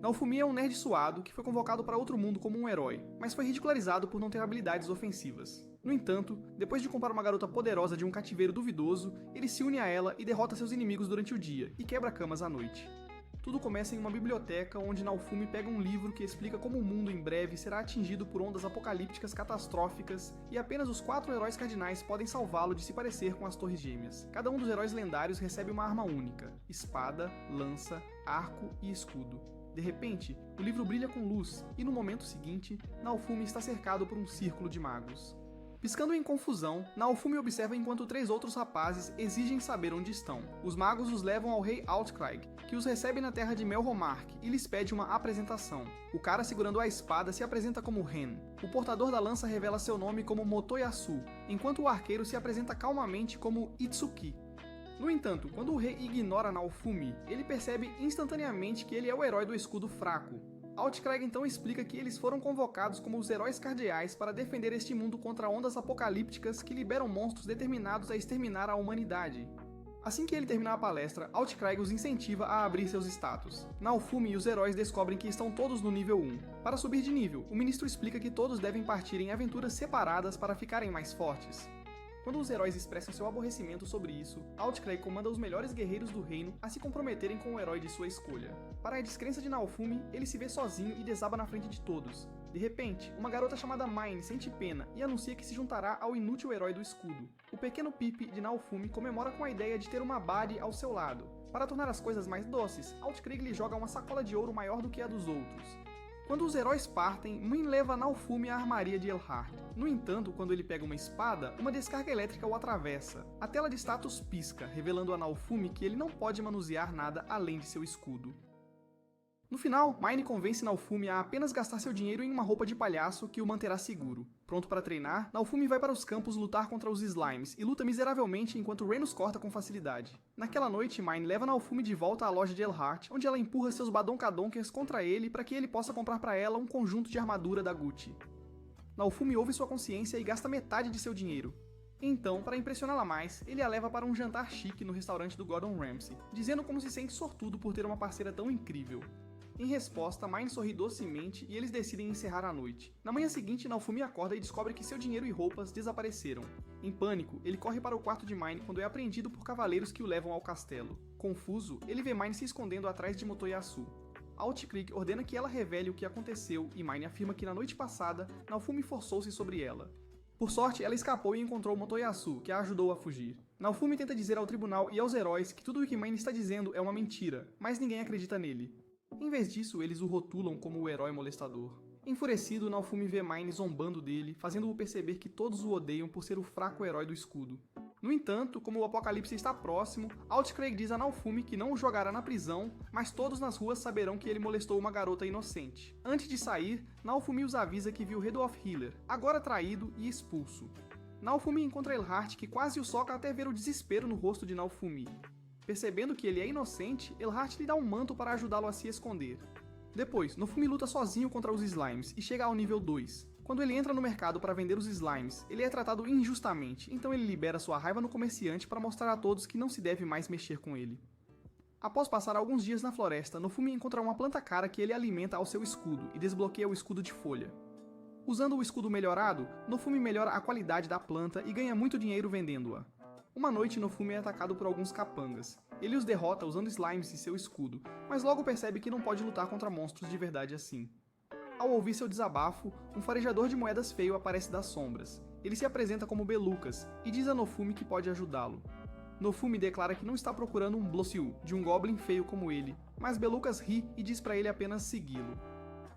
Naofumi é um nerd suado que foi convocado para outro mundo como um herói, mas foi ridicularizado por não ter habilidades ofensivas. No entanto, depois de comprar uma garota poderosa de um cativeiro duvidoso, ele se une a ela e derrota seus inimigos durante o dia, e quebra camas à noite. Tudo começa em uma biblioteca onde Naofumi pega um livro que explica como o mundo em breve será atingido por ondas apocalípticas catastróficas e apenas os 4 heróis cardinais podem salvá-lo de se parecer com as Torres Gêmeas. Cada um dos heróis lendários recebe uma arma única: espada, lança, arco e escudo. De repente, o livro brilha com luz e no momento seguinte, Naofumi está cercado por um círculo de magos. Piscando em confusão, Naofumi observa enquanto 3 outros rapazes exigem saber onde estão. Os magos os levam ao rei Altcraig, que os recebe na terra de Melromark e lhes pede uma apresentação. O cara segurando a espada se apresenta como Ren. O portador da lança revela seu nome como Motoyasu, enquanto o arqueiro se apresenta calmamente como Itsuki. No entanto, quando o rei ignora Naofumi, ele percebe instantaneamente que ele é o herói do escudo fraco. Altcraig então explica que eles foram convocados como os heróis cardeais para defender este mundo contra ondas apocalípticas que liberam monstros determinados a exterminar a humanidade. Assim que ele terminar a palestra, Altcraig os incentiva a abrir seus status. Naofumi e os heróis descobrem que estão todos no nível 1. Para subir de nível, o ministro explica que todos devem partir em aventuras separadas para ficarem mais fortes. Quando os heróis expressam seu aborrecimento sobre isso, Altcraig comanda os melhores guerreiros do reino a se comprometerem com o herói de sua escolha. Para a descrença de Naofumi, ele se vê sozinho e desaba na frente de todos. De repente, uma garota chamada Mine sente pena e anuncia que se juntará ao inútil herói do escudo. O pequeno Pip de Naofumi comemora com a ideia de ter uma Bade ao seu lado. Para tornar as coisas mais doces, Altcraig lhe joga uma sacola de ouro maior do que a dos outros. Quando os heróis partem, Min leva Naofumi à armaria de Elhart. No entanto, quando ele pega uma espada, uma descarga elétrica o atravessa. A tela de status pisca, revelando a Naofumi que ele não pode manusear nada além de seu escudo. No final, Mine convence Naofumi a apenas gastar seu dinheiro em uma roupa de palhaço que o manterá seguro. Pronto para treinar, Naofumi vai para os campos lutar contra os Slimes e luta miseravelmente enquanto Ren os corta com facilidade. Naquela noite, Mine leva Naofumi de volta à loja de Elhart, onde ela empurra seus Badonkadonkers contra ele para que ele possa comprar para ela um conjunto de armadura da Gucci. Naofumi ouve sua consciência e gasta metade de seu dinheiro. Então, para impressioná-la mais, ele a leva para um jantar chique no restaurante do Gordon Ramsay, dizendo como se sente sortudo por ter uma parceira tão incrível. Em resposta, Mine sorri docemente e eles decidem encerrar a noite. Na manhã seguinte, Naofumi acorda e descobre que seu dinheiro e roupas desapareceram. Em pânico, ele corre para o quarto de Mine quando é apreendido por cavaleiros que o levam ao castelo. Confuso, ele vê Mine se escondendo atrás de Motoyasu. Altcraig ordena que ela revele o que aconteceu e Mine afirma que na noite passada, Naofumi forçou-se sobre ela. Por sorte, ela escapou e encontrou Motoyasu, que a ajudou a fugir. Naofumi tenta dizer ao tribunal e aos heróis que tudo o que Mine está dizendo é uma mentira, mas ninguém acredita nele. Em vez disso, eles o rotulam como o herói molestador. Enfurecido, Naofumi vê Mine zombando dele, fazendo-o perceber que todos o odeiam por ser o fraco herói do escudo. No entanto, como o apocalipse está próximo, Altcraig diz a Naofumi que não o jogará na prisão, mas todos nas ruas saberão que ele molestou uma garota inocente. Antes de sair, Naofumi os avisa que viu Redolf Hiller, agora traído e expulso. Naofumi encontra Elhart, que quase o soca até ver o desespero no rosto de Naofumi. Percebendo que ele é inocente, Elhart lhe dá um manto para ajudá-lo a se esconder. Depois, Naofumi luta sozinho contra os Slimes e chega ao nível 2. Quando ele entra no mercado para vender os Slimes, ele é tratado injustamente, então ele libera sua raiva no comerciante para mostrar a todos que não se deve mais mexer com ele. Após passar alguns dias na floresta, Naofumi encontra uma planta cara que ele alimenta ao seu escudo e desbloqueia o escudo de folha. Usando o escudo melhorado, Naofumi melhora a qualidade da planta e ganha muito dinheiro vendendo-a. Uma noite, Naofumi é atacado por alguns capangas. Ele os derrota usando slimes e seu escudo, mas logo percebe que não pode lutar contra monstros de verdade assim. Ao ouvir seu desabafo, um farejador de moedas feio aparece das sombras. Ele se apresenta como Belucas e diz a Naofumi que pode ajudá-lo. Naofumi declara que não está procurando um Blosiu, de um goblin feio como ele, mas Belucas ri e diz para ele apenas segui-lo.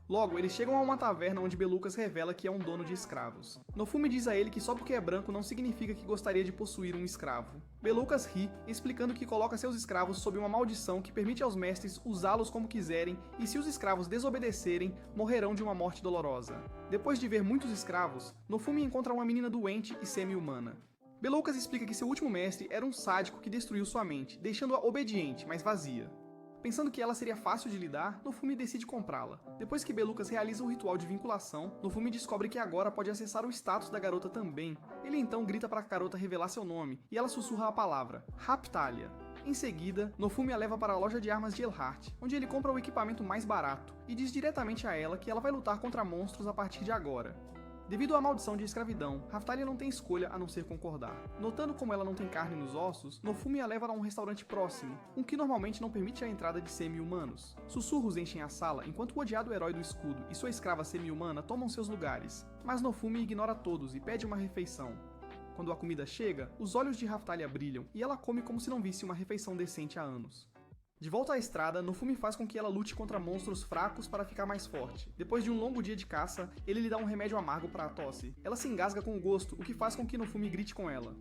Logo, eles chegam a uma taverna onde Belucas revela que é um dono de escravos. Naofumi diz a ele que só porque é branco não significa que gostaria de possuir um escravo. Belucas ri, explicando que coloca seus escravos sob uma maldição que permite aos mestres usá-los como quiserem e se os escravos desobedecerem, morrerão de uma morte dolorosa. Depois de ver muitos escravos, Naofumi encontra uma menina doente e semi-humana. Belucas explica que seu último mestre era um sádico que destruiu sua mente, deixando-a obediente, mas vazia. Pensando que ela seria fácil de lidar, Naofumi decide comprá-la. Depois que Belucas realiza o ritual de vinculação, Naofumi descobre que agora pode acessar o status da garota também. Ele então grita para a garota revelar seu nome, e ela sussurra a palavra, Raptalia. Em seguida, Nofumi a leva para a loja de armas de Elhart, onde ele compra o equipamento mais barato, e diz diretamente a ela que ela vai lutar contra monstros a partir de agora. Devido à maldição de escravidão, Raphtalia não tem escolha a não ser concordar. Notando como ela não tem carne nos ossos, Nofumi a leva a um restaurante próximo, um que normalmente não permite a entrada de semi-humanos. Sussurros enchem a sala enquanto o odiado herói do escudo e sua escrava semi-humana tomam seus lugares, mas Nofumi ignora todos e pede uma refeição. Quando a comida chega, os olhos de Raphtalia brilham e ela come como se não visse uma refeição decente há anos. De volta à estrada, Nofumi faz com que ela lute contra monstros fracos para ficar mais forte. Depois de um longo dia de caça, ele lhe dá um remédio amargo para a tosse. Ela se engasga com o gosto, o que faz com que Nofumi grite com ela.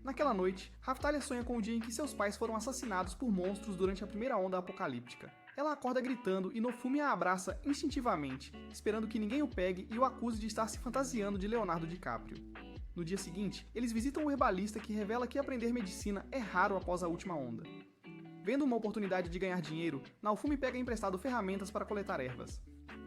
Naquela noite, Raphtalia sonha com o dia em que seus pais foram assassinados por monstros durante a primeira onda apocalíptica. Ela acorda gritando e Nofumi a abraça instintivamente, esperando que ninguém o pegue e o acuse de estar se fantasiando de Leonardo DiCaprio. No dia seguinte, eles visitam o herbalista que revela que aprender medicina é raro após a última onda. Vendo uma oportunidade de ganhar dinheiro, Naofumi pega emprestado ferramentas para coletar ervas.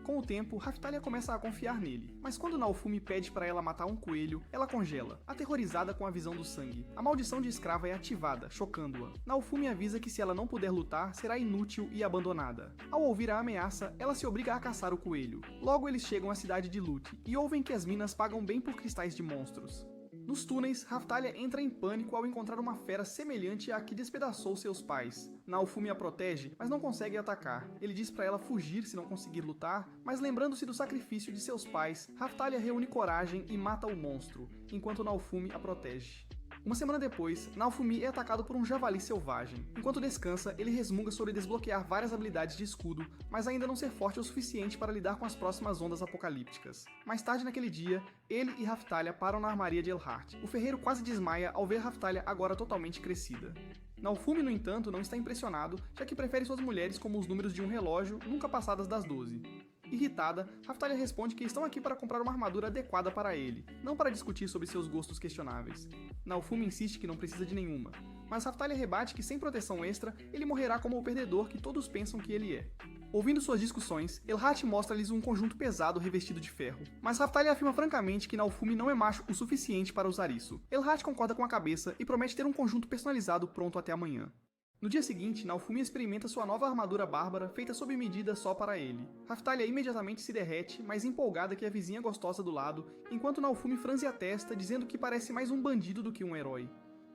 Com o tempo, Raphtalia começa a confiar nele, mas quando Naofumi pede para ela matar um coelho, ela congela, aterrorizada com a visão do sangue. A maldição de escrava é ativada, chocando-a. Naofumi avisa que se ela não puder lutar, será inútil e abandonada. Ao ouvir a ameaça, ela se obriga a caçar o coelho. Logo eles chegam à cidade de Lute, e ouvem que as minas pagam bem por cristais de monstros. Nos túneis, Raphtalia entra em pânico ao encontrar uma fera semelhante à que despedaçou seus pais. Naofumi a protege, mas não consegue atacar. Ele diz para ela fugir se não conseguir lutar, mas lembrando-se do sacrifício de seus pais, Raphtalia reúne coragem e mata o monstro, enquanto Naofumi a protege. Uma semana depois, Naofumi é atacado por um javali selvagem. Enquanto descansa, ele resmunga sobre desbloquear várias habilidades de escudo, mas ainda não ser forte o suficiente para lidar com as próximas ondas apocalípticas. Mais tarde naquele dia, ele e Raphtalia param na armaria de Elhart. O ferreiro quase desmaia ao ver Raphtalia agora totalmente crescida. Naofumi, no entanto, não está impressionado, já que prefere suas mulheres como os números de um relógio, nunca passadas das 12. Irritada, Raphtalia responde que estão aqui para comprar uma armadura adequada para ele, não para discutir sobre seus gostos questionáveis. Naofumi insiste que não precisa de nenhuma, mas Raphtalia rebate que sem proteção extra, ele morrerá como o perdedor que todos pensam que ele é. Ouvindo suas discussões, Elhart mostra-lhes um conjunto pesado revestido de ferro, mas Raphtalia afirma francamente que Naofumi não é macho o suficiente para usar isso. Elhart concorda com a cabeça e promete ter um conjunto personalizado pronto até amanhã. No dia seguinte, Naofumi experimenta sua nova armadura bárbara feita sob medida só para ele. Raphtalia imediatamente se derrete, mais empolgada que a vizinha gostosa do lado, enquanto Naofumi franze a testa, dizendo que parece mais um bandido do que um herói.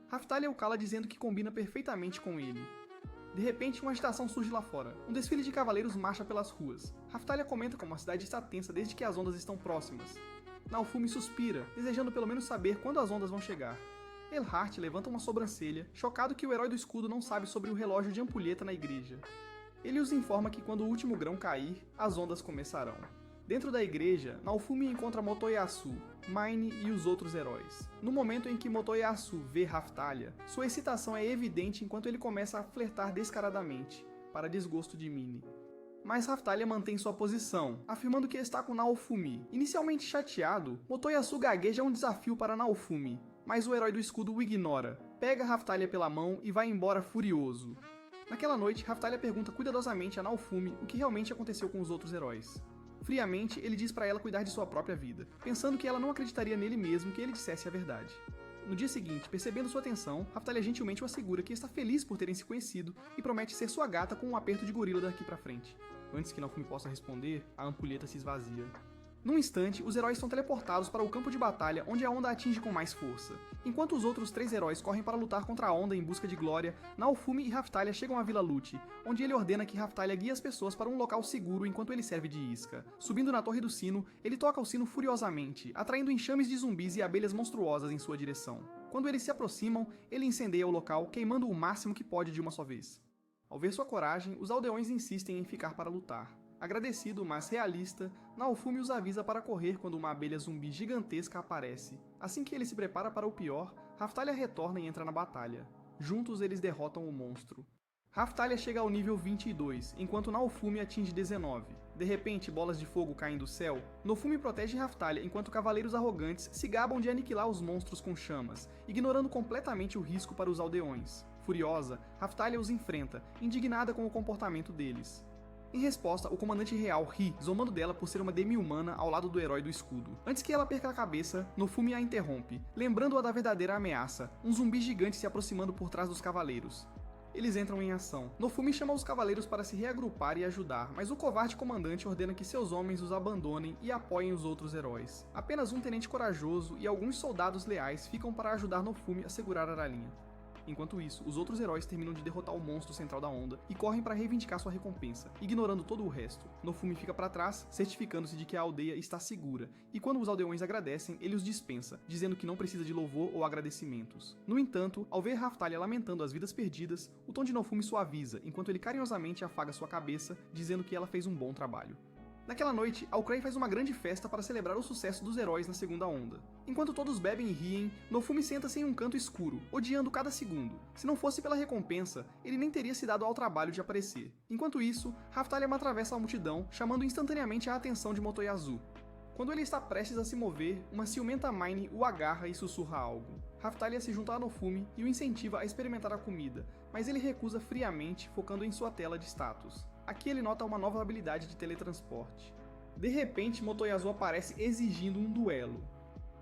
Raphtalia o cala dizendo que combina perfeitamente com ele. De repente, uma agitação surge lá fora. Um desfile de cavaleiros marcha pelas ruas. Raphtalia comenta como a cidade está tensa desde que as ondas estão próximas. Naofumi suspira, desejando pelo menos saber quando as ondas vão chegar. Elhart levanta uma sobrancelha, chocado que o herói do escudo não sabe sobre o relógio de ampulheta na igreja. Ele os informa que quando o último grão cair, as ondas começarão. Dentro da igreja, Naofumi encontra Motoyasu, Mine e os outros heróis. No momento em que Motoyasu vê Raphtalia, sua excitação é evidente enquanto ele começa a flertar descaradamente, para desgosto de Mine. Mas Raphtalia mantém sua posição, afirmando que está com Naofumi. Inicialmente chateado, Motoyasu gagueja um desafio para Naofumi, mas o herói do escudo o ignora, pega Raphtalia pela mão e vai embora furioso. Naquela noite, Raphtalia pergunta cuidadosamente a Naofumi o que realmente aconteceu com os outros heróis. Friamente, ele diz para ela cuidar de sua própria vida, pensando que ela não acreditaria nele mesmo que ele dissesse a verdade. No dia seguinte, percebendo sua atenção, Raphtalia gentilmente o assegura que está feliz por terem se conhecido e promete ser sua gata com um aperto de gorila daqui pra frente. Antes que Naofumi possa responder, a ampulheta se esvazia. Num instante, os heróis são teleportados para o campo de batalha, onde a onda atinge com mais força. Enquanto os outros 3 heróis correm para lutar contra a onda em busca de glória, Naofumi e Raphtalia chegam à Vila Lute, onde ele ordena que Raphtalia guie as pessoas para um local seguro enquanto ele serve de isca. Subindo na torre do sino, ele toca o sino furiosamente, atraindo enxames de zumbis e abelhas monstruosas em sua direção. Quando eles se aproximam, ele incendeia o local, queimando o máximo que pode de uma só vez. Ao ver sua coragem, os aldeões insistem em ficar para lutar. Agradecido, mas realista, Naofumi os avisa para correr quando uma abelha zumbi gigantesca aparece. Assim que ele se prepara para o pior, Raphtalia retorna e entra na batalha. Juntos eles derrotam o monstro. Raphtalia chega ao nível 22, enquanto Naofumi atinge 19. De repente, bolas de fogo caem do céu. Nofumi protege Raphtalia enquanto cavaleiros arrogantes se gabam de aniquilar os monstros com chamas, ignorando completamente o risco para os aldeões. Furiosa, Raphtalia os enfrenta, indignada com o comportamento deles. Em resposta, o comandante real ri, zombando dela por ser uma demi-humana ao lado do herói do escudo. Antes que ela perca a cabeça, Nofumi a interrompe, lembrando-a da verdadeira ameaça, um zumbi gigante se aproximando por trás dos cavaleiros. eles entram em ação. Nofumi chama os cavaleiros para se reagrupar e ajudar, mas o covarde comandante ordena que seus homens os abandonem e apoiem os outros heróis. Apenas um tenente corajoso e alguns soldados leais ficam para ajudar Nofumi a segurar Aralinha. Enquanto isso, os outros heróis terminam de derrotar o monstro central da onda e correm para reivindicar sua recompensa, ignorando todo o resto. Nofumi fica para trás, certificando-se de que a aldeia está segura, e quando os aldeões agradecem, ele os dispensa, dizendo que não precisa de louvor ou agradecimentos. No entanto, ao ver Raphtalia lamentando as vidas perdidas, o tom de Nofumi suaviza, enquanto ele carinhosamente afaga sua cabeça, dizendo que ela fez um bom trabalho. Naquela noite, Aokray faz uma grande festa para celebrar o sucesso dos heróis na segunda onda. Enquanto todos bebem e riem, Nofumi senta-se em um canto escuro, odiando cada segundo. Se não fosse pela recompensa, ele nem teria se dado ao trabalho de aparecer. Enquanto isso, Raphtalia atravessa a multidão, chamando instantaneamente a atenção de Motoyasu. Quando ele está prestes a se mover, uma ciumenta Mine o agarra e sussurra algo. Raphtalia se junta a Nofumi e o incentiva a experimentar a comida, mas ele recusa friamente, focando em sua tela de status. Aqui ele nota uma nova habilidade de teletransporte. De repente, Motoyasu aparece exigindo um duelo.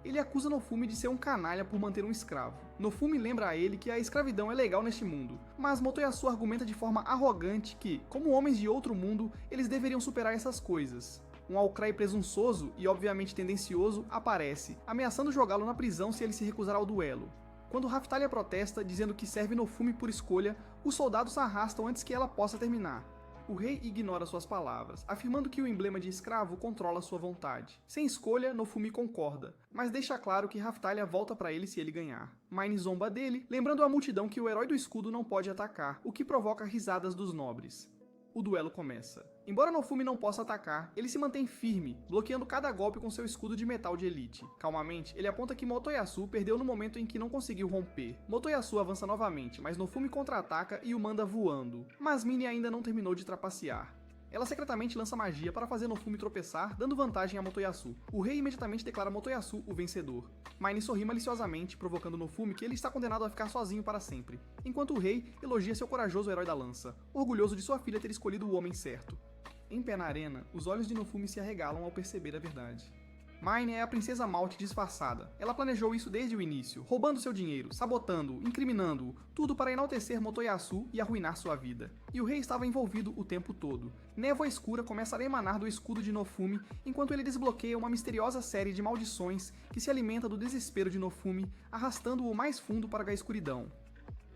Ele acusa Nofumi de ser um canalha por manter um escravo. Nofumi lembra a ele que a escravidão é legal neste mundo, mas Motoyasu argumenta de forma arrogante que, como homens de outro mundo, eles deveriam superar essas coisas. Um Aokray presunçoso e obviamente tendencioso aparece, ameaçando jogá-lo na prisão se ele se recusar ao duelo. Quando Raphtalia protesta, dizendo que serve Nofumi por escolha, os soldados a arrastam antes que ela possa terminar. O rei ignora suas palavras, afirmando que o emblema de escravo controla sua vontade. Sem escolha, Nofumi concorda, mas deixa claro que Raphtalia volta para ele se ele ganhar. Mine zomba dele, lembrando à multidão que o herói do escudo não pode atacar, o que provoca risadas dos nobres. O duelo começa. Embora Nofumi não possa atacar, ele se mantém firme, bloqueando cada golpe com seu escudo de metal de elite. Calmamente, ele aponta que Motoyasu perdeu no momento em que não conseguiu romper. Motoyasu avança novamente, mas Nofumi contra-ataca e o manda voando. Mas Mine ainda não terminou de trapacear. Ela secretamente lança magia para fazer Nofumi tropeçar, dando vantagem a Motoyasu. O rei imediatamente declara Motoyasu o vencedor. Mine sorri maliciosamente, provocando Nofumi que ele está condenado a ficar sozinho para sempre, enquanto o rei elogia seu corajoso herói da lança, orgulhoso de sua filha ter escolhido o homem certo. Em pé na arena, os olhos de Nofumi se arregalam ao perceber a verdade. Mine é a princesa Malte disfarçada. Ela planejou isso desde o início, roubando seu dinheiro, sabotando-o, incriminando-o, tudo para enaltecer Motoyasu e arruinar sua vida. E o rei estava envolvido o tempo todo. Névoa escura começa a emanar do escudo de Nofumi, enquanto ele desbloqueia uma misteriosa série de maldições que se alimenta do desespero de Nofumi, arrastando-o mais fundo para a escuridão.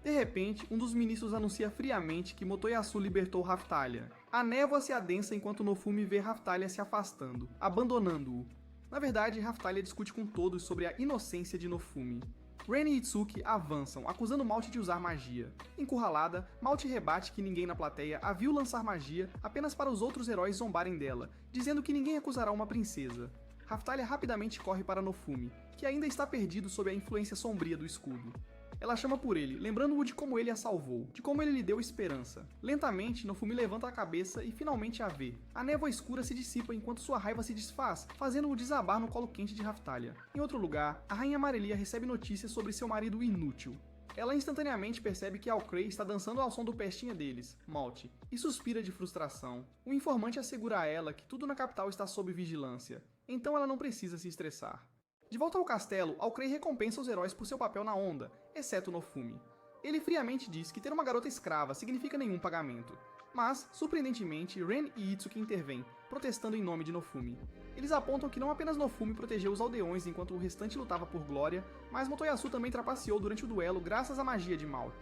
De repente, um dos ministros anuncia friamente que Motoyasu libertou Raphtalia. A névoa se adensa enquanto Nofumi vê Raphtalia se afastando, abandonando-o. Na verdade, Raphtalia discute com todos sobre a inocência de Nofumi. Ren e Itsuki avançam, acusando Malte de usar magia. Encurralada, Malte rebate que ninguém na plateia a viu lançar magia apenas para os outros heróis zombarem dela, dizendo que ninguém acusará uma princesa. Raphtalia rapidamente corre para Nofumi, que ainda está perdido sob a influência sombria do escudo. Ela chama por ele, lembrando-o de como ele a salvou, de como ele lhe deu esperança. Lentamente, Nofumi levanta a cabeça e finalmente a vê. A névoa escura se dissipa enquanto sua raiva se desfaz, fazendo-o desabar no colo quente de Raphtalia. Em outro lugar, a Rainha Amarelia recebe notícias sobre seu marido inútil. Ela instantaneamente percebe que Aokray está dançando ao som do pestinha deles, Malte, e suspira de frustração. O informante assegura a ela que tudo na capital está sob vigilância, então ela não precisa se estressar. De volta ao castelo, Aokray recompensa os heróis por seu papel na onda, exceto Nofumi. Ele friamente diz que ter uma garota escrava significa nenhum pagamento. Mas, surpreendentemente, Ren e Itsuki intervêm, protestando em nome de Nofumi. Eles apontam que não apenas Nofumi protegeu os aldeões enquanto o restante lutava por glória, mas Motoyasu também trapaceou durante o duelo graças à magia de Malte.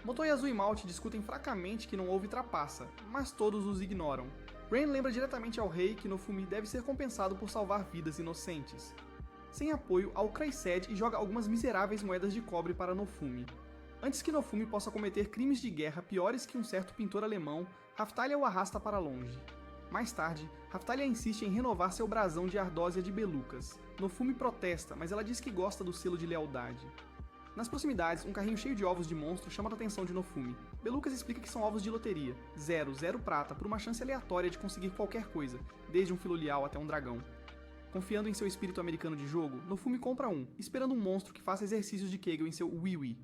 Motoyasu e Malte discutem fracamente que não houve trapaça, mas todos os ignoram. Ren lembra diretamente ao rei que Nofumi deve ser compensado por salvar vidas inocentes. Sem apoio, Aokray cede e joga algumas miseráveis moedas de cobre para Nofumi. Antes que Nofumi possa cometer crimes de guerra piores que um certo pintor alemão, Raphtalia o arrasta para longe. Mais tarde, Raphtalia insiste em renovar seu brasão de Ardósia de Belucas. Nofumi protesta, mas ela diz que gosta do selo de lealdade. Nas proximidades, um carrinho cheio de ovos de monstro chama a atenção de Nofumi. Belucas explica que são ovos de loteria, 0 prata por uma chance aleatória de conseguir qualquer coisa, desde um filolial até um dragão. Confiando em seu espírito americano de jogo, Nofumi compra um, esperando um monstro que faça exercícios de Kegel em seu Wii.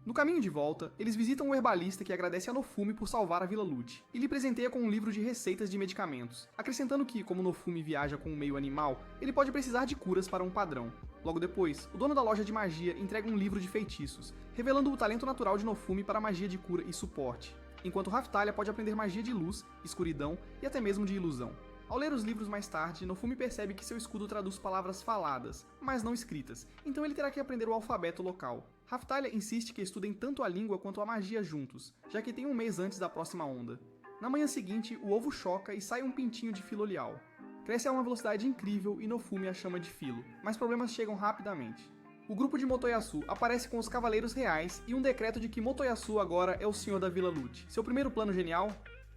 No caminho de volta, eles visitam um herbalista que agradece a Nofumi por salvar a Vila Lute, e lhe presenteia com um livro de receitas de medicamentos, acrescentando que, como Nofumi viaja com um meio animal, ele pode precisar de curas para um padrão. Logo depois, o dono da loja de magia entrega um livro de feitiços, revelando o talento natural de Nofumi para magia de cura e suporte, enquanto Raphtalia pode aprender magia de luz, escuridão e até mesmo de ilusão. Ao ler os livros mais tarde, Nofumi percebe que seu escudo traduz palavras faladas, mas não escritas, então ele terá que aprender o alfabeto local. Raphtalia insiste que estudem tanto a língua quanto a magia juntos, já que tem um mês antes da próxima onda. Na manhã seguinte, o ovo choca e sai um pintinho de Filolial. Cresce a uma velocidade incrível e Nofumi a chama de Filo, mas problemas chegam rapidamente. O grupo de Motoyasu aparece com os Cavaleiros Reais e um decreto de que Motoyasu agora é o senhor da Vila Lute. Seu primeiro plano genial?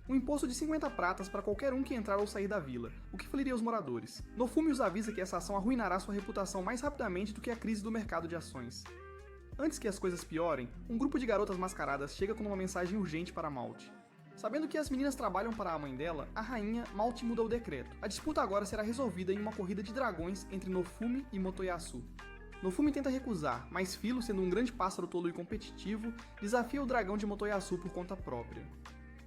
Um imposto de 50 pratas para qualquer um que entrar ou sair da vila, o que faliria os moradores. Nofumi os avisa que essa ação arruinará sua reputação mais rapidamente do que a crise do mercado de ações. Antes que as coisas piorem, um grupo de garotas mascaradas chega com uma mensagem urgente para Malte. Sabendo que as meninas trabalham para a mãe dela, a rainha Malte muda o decreto. A disputa agora será resolvida em uma corrida de dragões entre Nofumi e Motoyasu. Nofumi tenta recusar, mas Filo, sendo um grande pássaro tolo e competitivo, desafia o dragão de Motoyasu por conta própria.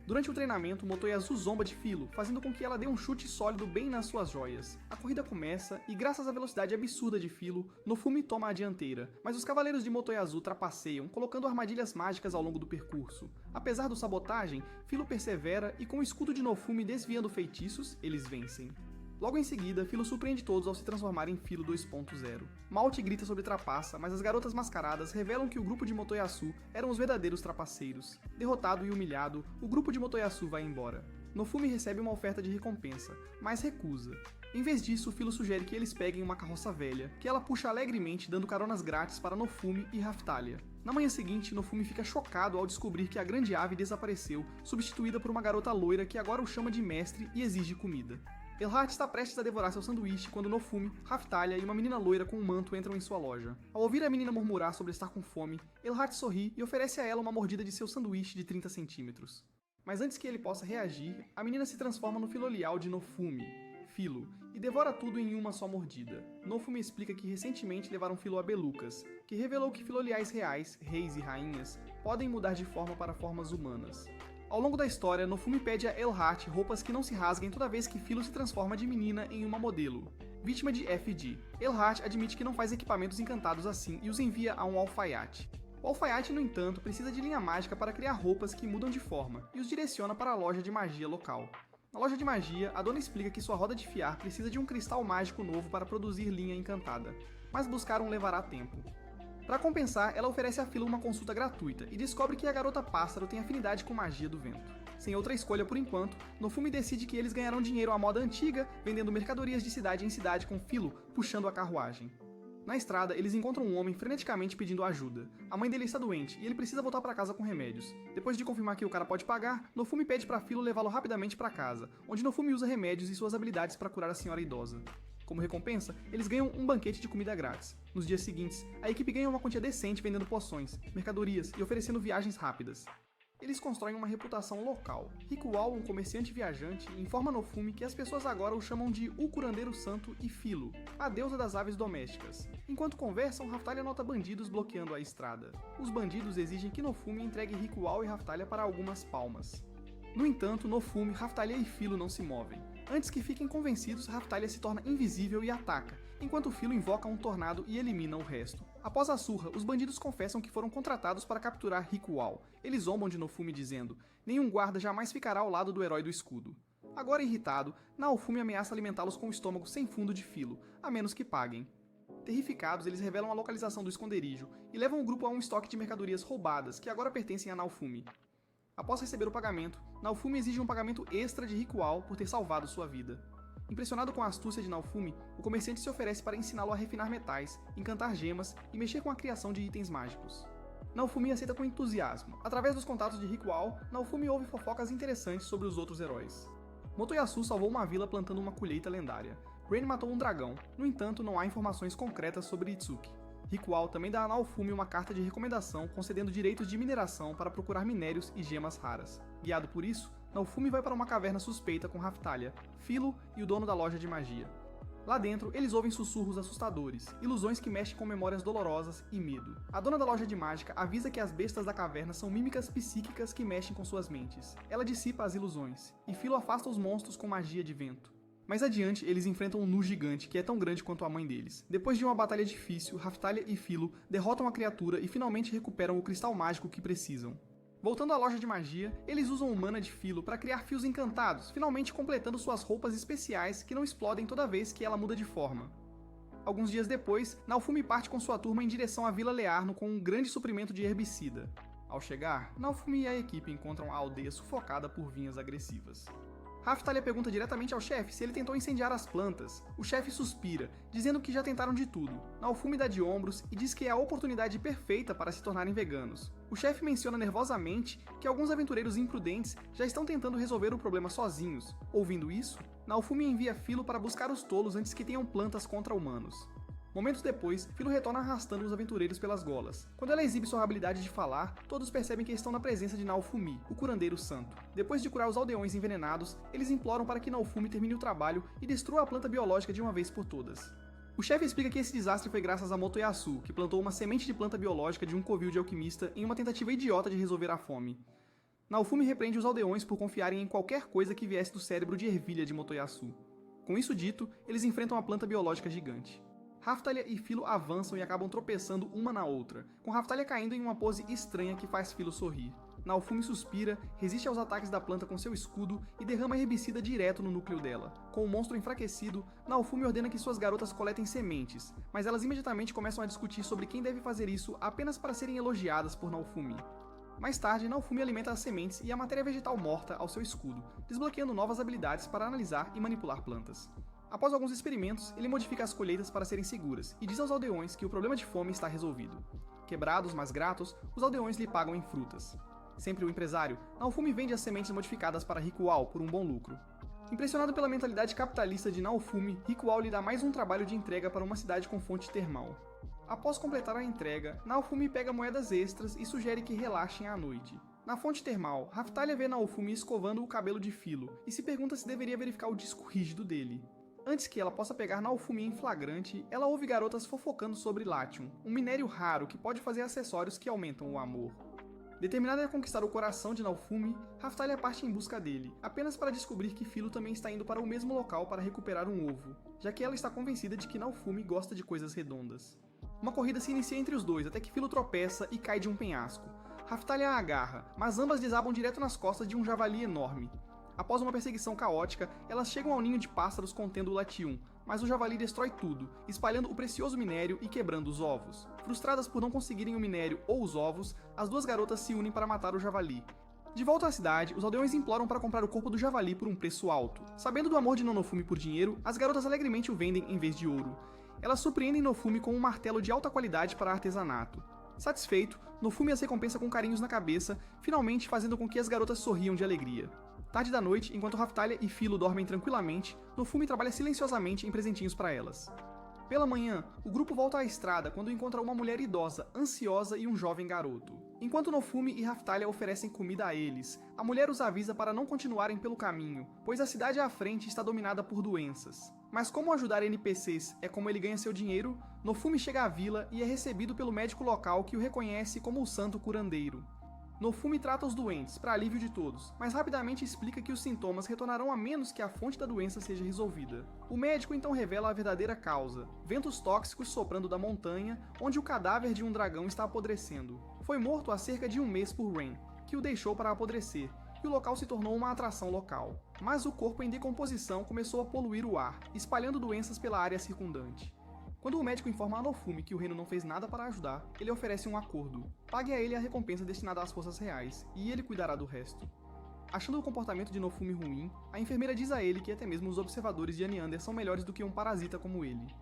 Durante o treinamento, Motoyasu zomba de Filo, fazendo com que ela dê um chute sólido bem nas suas joias. A corrida começa, e graças à velocidade absurda de Filo, Nofumi toma a dianteira, mas os cavaleiros de Motoyasu trapaceiam, colocando armadilhas mágicas ao longo do percurso. Apesar do sabotagem, Filo persevera e com o escudo de Nofumi desviando feitiços, eles vencem. Logo em seguida, Filo surpreende todos ao se transformar em Filo 2.0. Malte grita sobre trapaça, mas as garotas mascaradas revelam que o grupo de Motoyasu eram os verdadeiros trapaceiros. Derrotado e humilhado, o grupo de Motoyasu vai embora. Nofumi recebe uma oferta de recompensa, mas recusa. Em vez disso, Filo sugere que eles peguem uma carroça velha, que ela puxa alegremente dando caronas grátis para Nofumi e Raphtalia. Na manhã seguinte, Nofumi fica chocado ao descobrir que a grande ave desapareceu, substituída por uma garota loira que agora o chama de mestre e exige comida. Elhart está prestes a devorar seu sanduíche quando Nofumi, Raphtalia e uma menina loira com um manto entram em sua loja. Ao ouvir a menina murmurar sobre estar com fome, Elhart sorri e oferece a ela uma mordida de seu sanduíche de 30 centímetros. Mas antes que ele possa reagir, a menina se transforma no Filolial de Nofumi, Filo, e devora tudo em uma só mordida. Nofumi explica que recentemente levaram Filo a Belucas, que revelou que Filoliais reais, reis e rainhas, podem mudar de forma para formas humanas. Ao longo da história, Nofumi pede a Elhart roupas que não se rasguem toda vez que Filo se transforma de menina em uma modelo. Vítima de FD, Elhart admite que não faz equipamentos encantados assim e os envia a um alfaiate. O alfaiate, no entanto, precisa de linha mágica para criar roupas que mudam de forma e os direciona para a loja de magia local. Na loja de magia, a dona explica que sua roda de fiar precisa de um cristal mágico novo para produzir linha encantada, mas buscar um levará tempo. Para compensar, ela oferece a Filo uma consulta gratuita e descobre que a garota pássaro tem afinidade com magia do vento. Sem outra escolha por enquanto, Nofumi decide que eles ganharão dinheiro à moda antiga, vendendo mercadorias de cidade em cidade com Filo puxando a carruagem. Na estrada, eles encontram um homem freneticamente pedindo ajuda. A mãe dele está doente e ele precisa voltar para casa com remédios. Depois de confirmar que o cara pode pagar, Nofumi pede para Filo levá-lo rapidamente para casa, onde Nofumi usa remédios e suas habilidades para curar a senhora idosa. Como recompensa, eles ganham um banquete de comida grátis. Nos dias seguintes, a equipe ganha uma quantia decente vendendo poções, mercadorias e oferecendo viagens rápidas. Eles constroem uma reputação local. Rikual, um comerciante viajante, informa Nofumi que as pessoas agora o chamam de O Curandeiro Santo e Filo, a deusa das aves domésticas. Enquanto conversam, Raphtalia nota bandidos bloqueando a estrada. Os bandidos exigem que Nofumi entregue Rikual e Raphtalia para algumas palmas. No entanto, Nofumi, Raphtalia e Filo não se movem. Antes que fiquem convencidos, Raphtalia se torna invisível e ataca, enquanto Filo invoca um tornado e elimina o resto. Após a surra, os bandidos confessam que foram contratados para capturar Rikual. Eles zombam de Nofumi dizendo: nenhum guarda jamais ficará ao lado do herói do escudo. Agora irritado, Naofumi ameaça alimentá-los com o estômago sem fundo de Filo, a menos que paguem. Terrificados, eles revelam a localização do esconderijo e levam o grupo a um estoque de mercadorias roubadas que agora pertencem a Naofumi. Após receber o pagamento, Naofumi exige um pagamento extra de Rikual por ter salvado sua vida. Impressionado com a astúcia de Naofumi, o comerciante se oferece para ensiná-lo a refinar metais, encantar gemas e mexer com a criação de itens mágicos. Naofumi aceita com entusiasmo. Através dos contatos de Rikual, Naofumi ouve fofocas interessantes sobre os outros heróis. Motoyasu salvou uma vila plantando uma colheita lendária. Rain matou um dragão, no entanto não há informações concretas sobre Itsuki. Rikual também dá a Naofumi uma carta de recomendação concedendo direitos de mineração para procurar minérios e gemas raras. Guiado por isso, Naofumi vai para uma caverna suspeita com Raphtalia, Filo e o dono da loja de magia. Lá dentro, eles ouvem sussurros assustadores, ilusões que mexem com memórias dolorosas e medo. A dona da loja de mágica avisa que as bestas da caverna são mímicas psíquicas que mexem com suas mentes. Ela dissipa as ilusões, e Filo afasta os monstros com magia de vento. Mais adiante, eles enfrentam um Nu gigante que é tão grande quanto a mãe deles. Depois de uma batalha difícil, Raphtalia e Philo derrotam a criatura e finalmente recuperam o cristal mágico que precisam. Voltando à loja de magia, eles usam o mana de Philo para criar fios encantados, finalmente completando suas roupas especiais que não explodem toda vez que ela muda de forma. Alguns dias depois, Naofumi parte com sua turma em direção à Vila Learno com um grande suprimento de herbicida. Ao chegar, Naofumi e a equipe encontram a aldeia sufocada por vinhas agressivas. Raphtalia pergunta diretamente ao chefe se ele tentou incendiar as plantas. O chefe suspira, dizendo que já tentaram de tudo. Naofumi dá de ombros e diz que é a oportunidade perfeita para se tornarem veganos. O chefe menciona nervosamente que alguns aventureiros imprudentes já estão tentando resolver o problema sozinhos. Ouvindo isso, Naofumi envia Philo para buscar os tolos antes que tenham plantas contra humanos. Momentos depois, Philo retorna arrastando os aventureiros pelas golas. Quando ela exibe sua habilidade de falar, todos percebem que estão na presença de Naofumi, o curandeiro santo. Depois de curar os aldeões envenenados, eles imploram para que Naofumi termine o trabalho e destrua a planta biológica de uma vez por todas. O chefe explica que esse desastre foi graças a Motoyasu, que plantou uma semente de planta biológica de um covil de alquimista em uma tentativa idiota de resolver a fome. Naofumi repreende os aldeões por confiarem em qualquer coisa que viesse do cérebro de ervilha de Motoyasu. Com isso dito, eles enfrentam a planta biológica gigante. Raphtalia e Philo avançam e acabam tropeçando uma na outra, com Raphtalia caindo em uma pose estranha que faz Philo sorrir. Naofumi suspira, resiste aos ataques da planta com seu escudo e derrama herbicida direto no núcleo dela. Com o monstro enfraquecido, Naofumi ordena que suas garotas coletem sementes, mas elas imediatamente começam a discutir sobre quem deve fazer isso apenas para serem elogiadas por Naofumi. Mais tarde, Naofumi alimenta as sementes e a matéria vegetal morta ao seu escudo, desbloqueando novas habilidades para analisar e manipular plantas. Após alguns experimentos, ele modifica as colheitas para serem seguras e diz aos aldeões que o problema de fome está resolvido. Quebrados, mas gratos, os aldeões lhe pagam em frutas. Sempre o empresário, Naofumi vende as sementes modificadas para Rikual por um bom lucro. Impressionado pela mentalidade capitalista de Naofumi, Rikual lhe dá mais um trabalho de entrega para uma cidade com fonte termal. Após completar a entrega, Naofumi pega moedas extras e sugere que relaxem à noite. Na fonte termal, Raphtalia vê Naofumi escovando o cabelo de Philo e se pergunta se deveria verificar o disco rígido dele. Antes que ela possa pegar Naofumi em flagrante, ela ouve garotas fofocando sobre Latium, um minério raro que pode fazer acessórios que aumentam o amor. Determinada a conquistar o coração de Naofumi, Raphtalia parte em busca dele, apenas para descobrir que Philo também está indo para o mesmo local para recuperar um ovo, já que ela está convencida de que Naofumi gosta de coisas redondas. Uma corrida se inicia entre os dois, até que Philo tropeça e cai de um penhasco. Raphtalia a agarra, mas ambas desabam direto nas costas de um javali enorme. Após uma perseguição caótica, elas chegam ao ninho de pássaros contendo o Latium, mas o javali destrói tudo, espalhando o precioso minério e quebrando os ovos. Frustradas por não conseguirem o minério ou os ovos, as duas garotas se unem para matar o javali. De volta à cidade, os aldeões imploram para comprar o corpo do javali por um preço alto. Sabendo do amor de Naofumi por dinheiro, as garotas alegremente o vendem em vez de ouro. Elas surpreendem Naofumi com um martelo de alta qualidade para artesanato. Satisfeito, Naofumi as recompensa com carinhos na cabeça, finalmente fazendo com que as garotas sorriam de alegria. Tarde da noite, enquanto Raphtalia e Philo dormem tranquilamente, Naofumi trabalha silenciosamente em presentinhos para elas. Pela manhã, o grupo volta à estrada quando encontra uma mulher idosa, ansiosa e um jovem garoto. Enquanto Naofumi e Raphtalia oferecem comida a eles, a mulher os avisa para não continuarem pelo caminho, pois a cidade à frente está dominada por doenças. Mas como ajudar NPCs é como ele ganha seu dinheiro, Naofumi chega à vila e é recebido pelo médico local que o reconhece como o santo curandeiro. Naofumi trata os doentes, para alívio de todos, mas rapidamente explica que os sintomas retornarão a menos que a fonte da doença seja resolvida. O médico então revela a verdadeira causa: ventos tóxicos soprando da montanha, onde o cadáver de um dragão está apodrecendo. Foi morto há cerca de um mês por Rain, que o deixou para apodrecer, e o local se tornou uma atração local. Mas o corpo em decomposição começou a poluir o ar, espalhando doenças pela área circundante. Quando o médico informa a Naofumi que o reino não fez nada para ajudar, ele oferece um acordo. Pague a ele a recompensa destinada às forças reais, e ele cuidará do resto. Achando o comportamento de Naofumi ruim, a enfermeira diz a ele que até mesmo os observadores de Aniander são melhores do que um parasita como ele.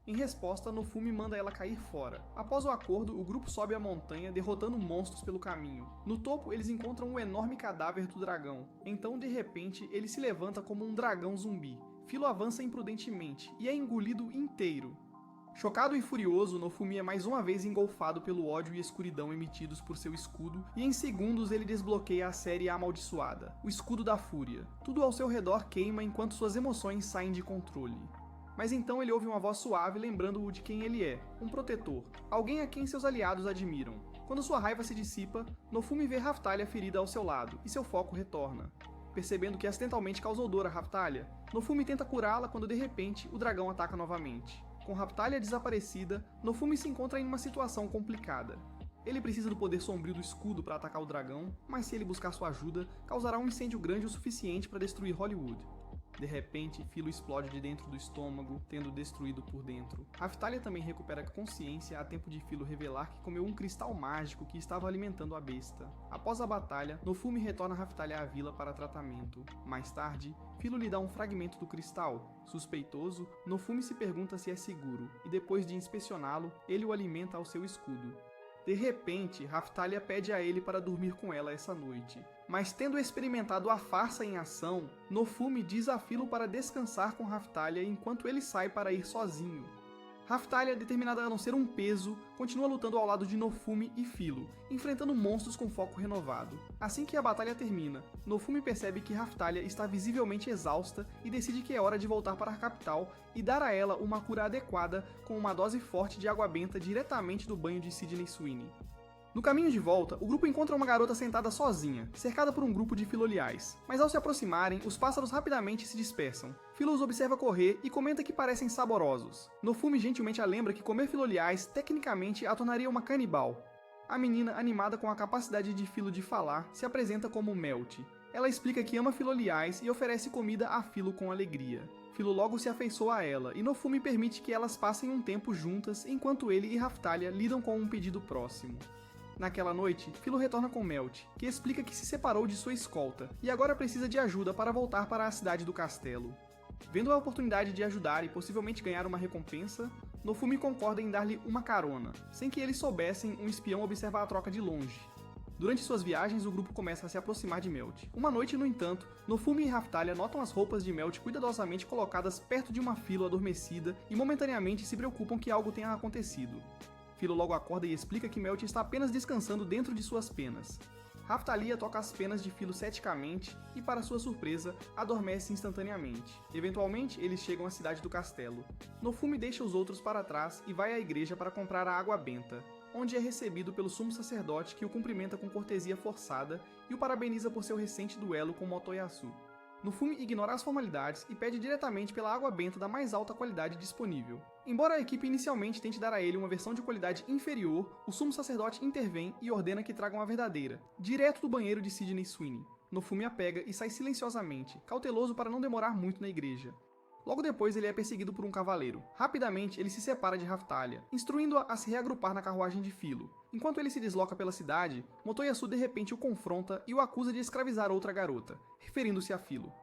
Em resposta, Naofumi manda ela cair fora. Após o acordo, o grupo sobe a montanha, derrotando monstros pelo caminho. No topo, eles encontram o enorme cadáver do dragão. Então, de repente, ele se levanta como um dragão zumbi. Philo avança imprudentemente, e é engolido inteiro. Chocado e furioso, Naofumi é mais uma vez engolfado pelo ódio e escuridão emitidos por seu escudo, e em segundos ele desbloqueia a série amaldiçoada, o Escudo da Fúria. Tudo ao seu redor queima enquanto suas emoções saem de controle. Mas então ele ouve uma voz suave lembrando-o de quem ele é, um protetor, alguém a quem seus aliados admiram. Quando sua raiva se dissipa, Naofumi vê Raphtalia ferida ao seu lado, e seu foco retorna. percebendo que acidentalmente causou dor a Raphtalia. Nofumi tenta curá-la quando de repente o dragão ataca novamente. Com Raphtalia desaparecida, Nofumi se encontra em uma situação complicada. Ele precisa do poder sombrio do escudo para atacar o dragão, mas se ele buscar sua ajuda, causará um incêndio grande o suficiente para destruir Hollywood. De repente, Philo explode de dentro do estômago, tendo destruído por dentro. Raphtalia também recupera a consciência a tempo de Philo revelar que comeu um cristal mágico que estava alimentando a besta. Após a batalha, Nofumi retorna Raphtalia à vila para tratamento. Mais tarde, Philo lhe dá um fragmento do cristal. Suspeitoso, Nofumi se pergunta se é seguro, e depois de inspecioná-lo, ele o alimenta ao seu escudo. De repente, Raphtalia pede a ele para dormir com ela essa noite. Mas tendo experimentado a farsa em ação, Nofumi diz a Philo para descansar com Raphtalia enquanto ele sai para ir sozinho. Raphtalia, determinada a não ser um peso, continua lutando ao lado de Nofumi e Philo, enfrentando monstros com foco renovado. Assim que a batalha termina, Nofumi percebe que Raphtalia está visivelmente exausta e decide que é hora de voltar para a capital e dar a ela uma cura adequada com uma dose forte de água benta diretamente do banho de Sydney Sweeney. No caminho de volta, o grupo encontra uma garota sentada sozinha, cercada por um grupo de filoliais. Mas ao se aproximarem, os pássaros rapidamente se dispersam. Philo os observa correr e comenta que parecem saborosos. Nofumi gentilmente a lembra que comer filoliais tecnicamente a tornaria uma canibal. A menina, animada com a capacidade de Philo de falar, se apresenta como Melt. Ela explica que ama filoliais e oferece comida a Philo com alegria. Philo logo se afeiçoa a ela e Nofumi permite que elas passem um tempo juntas enquanto ele e Raphtalia lidam com um pedido próximo. Naquela noite, Philo retorna com Melt, que explica que se separou de sua escolta e agora precisa de ajuda para voltar para a cidade do castelo. Vendo a oportunidade de ajudar e possivelmente ganhar uma recompensa, Nofumi concorda em dar-lhe uma carona. Sem que eles soubessem, um espião observa a troca de longe. Durante suas viagens, o grupo começa a se aproximar de Melt. Uma noite, no entanto, Nofumi e Raphtalia notam as roupas de Melt cuidadosamente colocadas perto de uma Philo adormecida e momentaneamente se preocupam que algo tenha acontecido. Philo logo acorda e explica que Melt está apenas descansando dentro de suas penas. Raphtalia toca as penas de Philo ceticamente e, para sua surpresa, adormece instantaneamente. Eventualmente, eles chegam à cidade do castelo. Nofumi deixa os outros para trás e vai à igreja para comprar a água benta, onde é recebido pelo sumo sacerdote que o cumprimenta com cortesia forçada e o parabeniza por seu recente duelo com Motoyasu. Nofumi ignora as formalidades e pede diretamente pela água benta da mais alta qualidade disponível. Embora a equipe inicialmente tente dar a ele uma versão de qualidade inferior, o sumo sacerdote intervém e ordena que tragam a verdadeira, direto do banheiro de Sydney Sweeney. Nofumi a pega e sai silenciosamente, cauteloso para não demorar muito na igreja. Logo depois, ele é perseguido por um cavaleiro. Rapidamente, ele se separa de Raphtalia, instruindo-a a se reagrupar na carruagem de Philo. Enquanto ele se desloca pela cidade, Motoyasu de repente o confronta e o acusa de escravizar outra garota, referindo-se a Philo.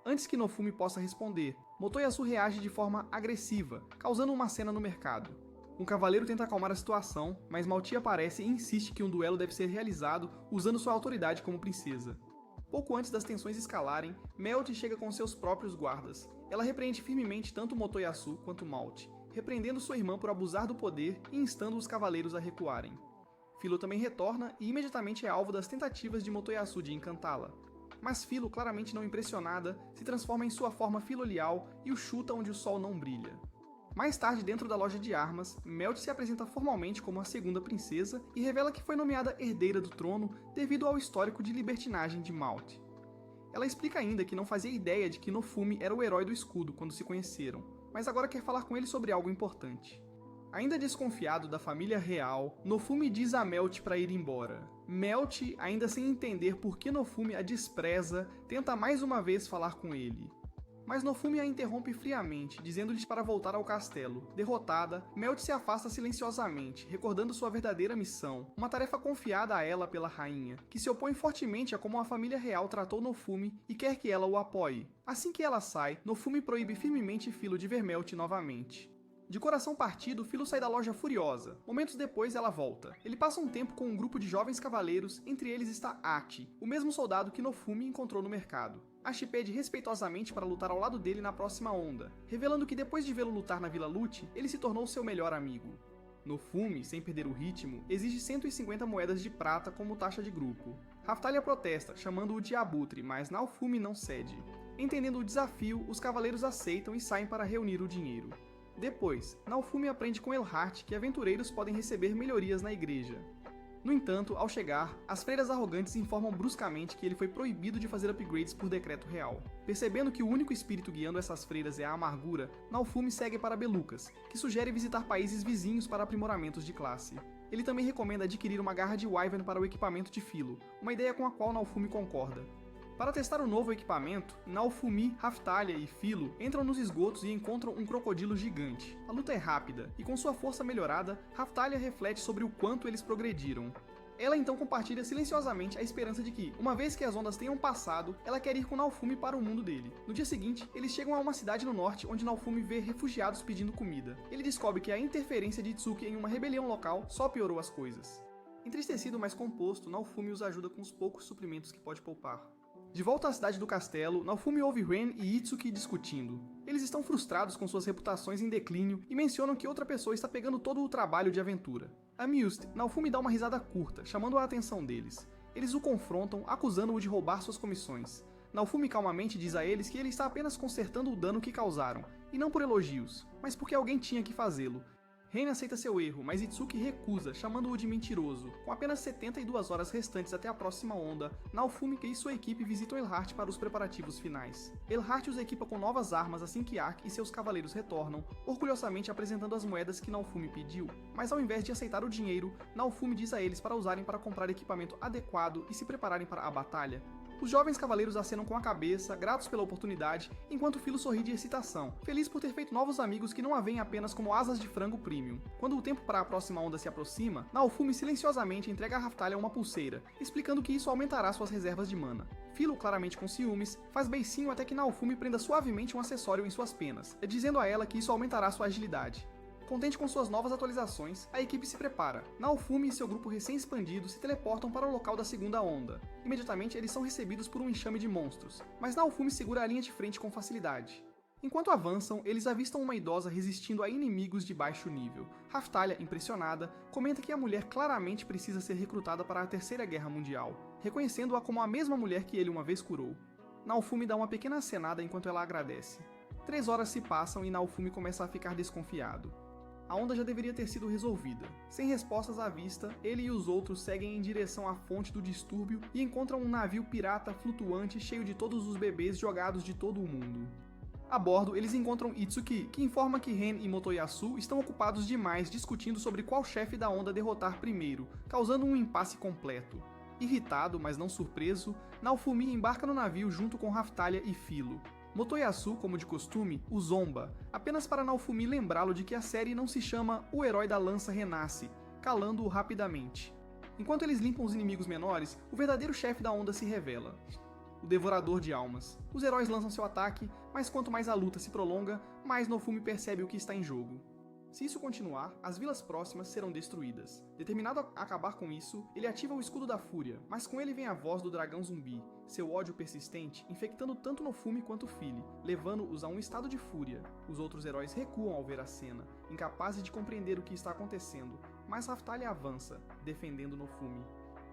Antes que Nofumi possa responder, Motoyasu reage de forma agressiva, causando uma cena no mercado. Um cavaleiro tenta acalmar a situação, mas Malti aparece e insiste que um duelo deve ser realizado usando sua autoridade como princesa. Pouco antes das tensões escalarem, Melt chega com seus próprios guardas. Ela repreende firmemente tanto Motoyasu quanto Malt, repreendendo sua irmã por abusar do poder e instando os cavaleiros a recuarem. Philo também retorna e imediatamente é alvo das tentativas de Motoyasu de encantá-la. Mas Philo, claramente não impressionada, se transforma em sua forma filolial e o chuta onde o sol não brilha. Mais tarde, dentro da loja de armas, Melt se apresenta formalmente como a segunda princesa e revela que foi nomeada herdeira do trono devido ao histórico de libertinagem de Malt. Ela explica ainda que não fazia ideia de que Nofumi era o herói do escudo quando se conheceram, mas agora quer falar com ele sobre algo importante. Ainda desconfiado da família real, Nofumi diz a Melt para ir embora. Melt, ainda sem entender por que Nofumi a despreza, tenta mais uma vez falar com ele. Mas Nofumi a interrompe friamente, dizendo-lhes para voltar ao castelo. Derrotada, Melt se afasta silenciosamente, recordando sua verdadeira missão, uma tarefa confiada a ela pela rainha, que se opõe fortemente a como a família real tratou Nofumi e quer que ela o apoie. Assim que ela sai, Nofumi proíbe firmemente Philo de ver Melt novamente. De coração partido, Philo sai da loja furiosa. Momentos depois, ela volta. Ele passa um tempo com um grupo de jovens cavaleiros, entre eles está Achi, o mesmo soldado que Nofumi encontrou no mercado. Achi pede respeitosamente para lutar ao lado dele na próxima onda, revelando que depois de vê-lo lutar na Vila Lute, ele se tornou seu melhor amigo. Nofumi, sem perder o ritmo, exige 150 moedas de prata como taxa de grupo. Raphtalia protesta, chamando-o de abutre, mas Nofumi não cede. Entendendo o desafio, os cavaleiros aceitam e saem para reunir o dinheiro. Depois, Nofumi aprende com Elhart que aventureiros podem receber melhorias na igreja. No entanto, ao chegar, as freiras arrogantes informam bruscamente que ele foi proibido de fazer upgrades por decreto real. Percebendo que o único espírito guiando essas freiras é a amargura, Naofumi segue para Belucas, que sugere visitar países vizinhos para aprimoramentos de classe. Ele também recomenda adquirir uma garra de Wyvern para o equipamento de Filo, uma ideia com a qual Naofumi concorda. Para testar o novo equipamento, Naofumi, Raphtalia e Filo entram nos esgotos e encontram um crocodilo gigante. A luta é rápida, e com sua força melhorada, Raphtalia reflete sobre o quanto eles progrediram. Ela então compartilha silenciosamente a esperança de que, uma vez que as ondas tenham passado, ela quer ir com Naofumi para o mundo dele. No dia seguinte, eles chegam a uma cidade no norte onde Naofumi vê refugiados pedindo comida. Ele descobre que a interferência de Itsuki em uma rebelião local só piorou as coisas. Entristecido, mas composto, Naofumi os ajuda com os poucos suprimentos que pode poupar. De volta à cidade do castelo, Naofumi ouve Ren e Itsuki discutindo. Eles estão frustrados com suas reputações em declínio e mencionam que outra pessoa está pegando todo o trabalho de aventura. Amused, Naofumi dá uma risada curta, chamando a atenção deles. Eles o confrontam, acusando-o de roubar suas comissões. Naofumi calmamente diz a eles que ele está apenas consertando o dano que causaram, e não por elogios, mas porque alguém tinha que fazê-lo. Ren aceita seu erro, mas Itsuki recusa, chamando-o de mentiroso. Com apenas 72 horas restantes até a próxima onda, Naofumi e sua equipe visitam Elhart para os preparativos finais. Elhart os equipa com novas armas assim que Ark e seus cavaleiros retornam, orgulhosamente apresentando as moedas que Naofumi pediu. Mas ao invés de aceitar o dinheiro, Naofumi diz a eles para usarem para comprar equipamento adequado e se prepararem para a batalha. Os jovens cavaleiros acenam com a cabeça, gratos pela oportunidade, enquanto Filo sorri de excitação, feliz por ter feito novos amigos que não a veem apenas como asas de frango premium. Quando o tempo para a próxima onda se aproxima, Naofumi silenciosamente entrega a Raphtalia uma pulseira, explicando que isso aumentará suas reservas de mana. Filo, claramente com ciúmes, faz beicinho até que Naofumi prenda suavemente um acessório em suas penas, dizendo a ela que isso aumentará sua agilidade. Contente com suas novas atualizações, a equipe se prepara. Naofumi e seu grupo recém-expandido se teleportam para o local da segunda onda. Imediatamente eles são recebidos por um enxame de monstros, mas Naofumi segura a linha de frente com facilidade. Enquanto avançam, eles avistam uma idosa resistindo a inimigos de baixo nível. Raphtalia, impressionada, comenta que a mulher claramente precisa ser recrutada para a Terceira Guerra Mundial, reconhecendo-a como a mesma mulher que ele uma vez curou. Naofumi dá uma pequena acenada enquanto ela agradece. 3 horas se passam e Naofumi começa a ficar desconfiado. A onda já deveria ter sido resolvida. Sem respostas à vista, ele e os outros seguem em direção à fonte do distúrbio e encontram um navio pirata flutuante cheio de todos os bebês jogados de todo o mundo. A bordo, eles encontram Itsuki, que informa que Ren e Motoyasu estão ocupados demais discutindo sobre qual chefe da onda derrotar primeiro, causando um impasse completo. Irritado, mas não surpreso, Naofumi embarca no navio junto com Raphtalia e Filo. Motoyasu, como de costume, o zomba, apenas para Naofumi lembrá-lo de que a série não se chama O Herói da Lança Renasce, calando-o rapidamente. Enquanto eles limpam os inimigos menores, o verdadeiro chefe da onda se revela. O Devorador de Almas. Os heróis lançam seu ataque, mas quanto mais a luta se prolonga, mais Naofumi percebe o que está em jogo. Se isso continuar, as vilas próximas serão destruídas. Determinado a acabar com isso, ele ativa o Escudo da Fúria, mas com ele vem a voz do dragão zumbi, seu ódio persistente, infectando tanto Naofumi quanto Fili, levando-os a um estado de fúria. Os outros heróis recuam ao ver a cena, incapazes de compreender o que está acontecendo, mas Raphtalia avança, defendendo Naofumi.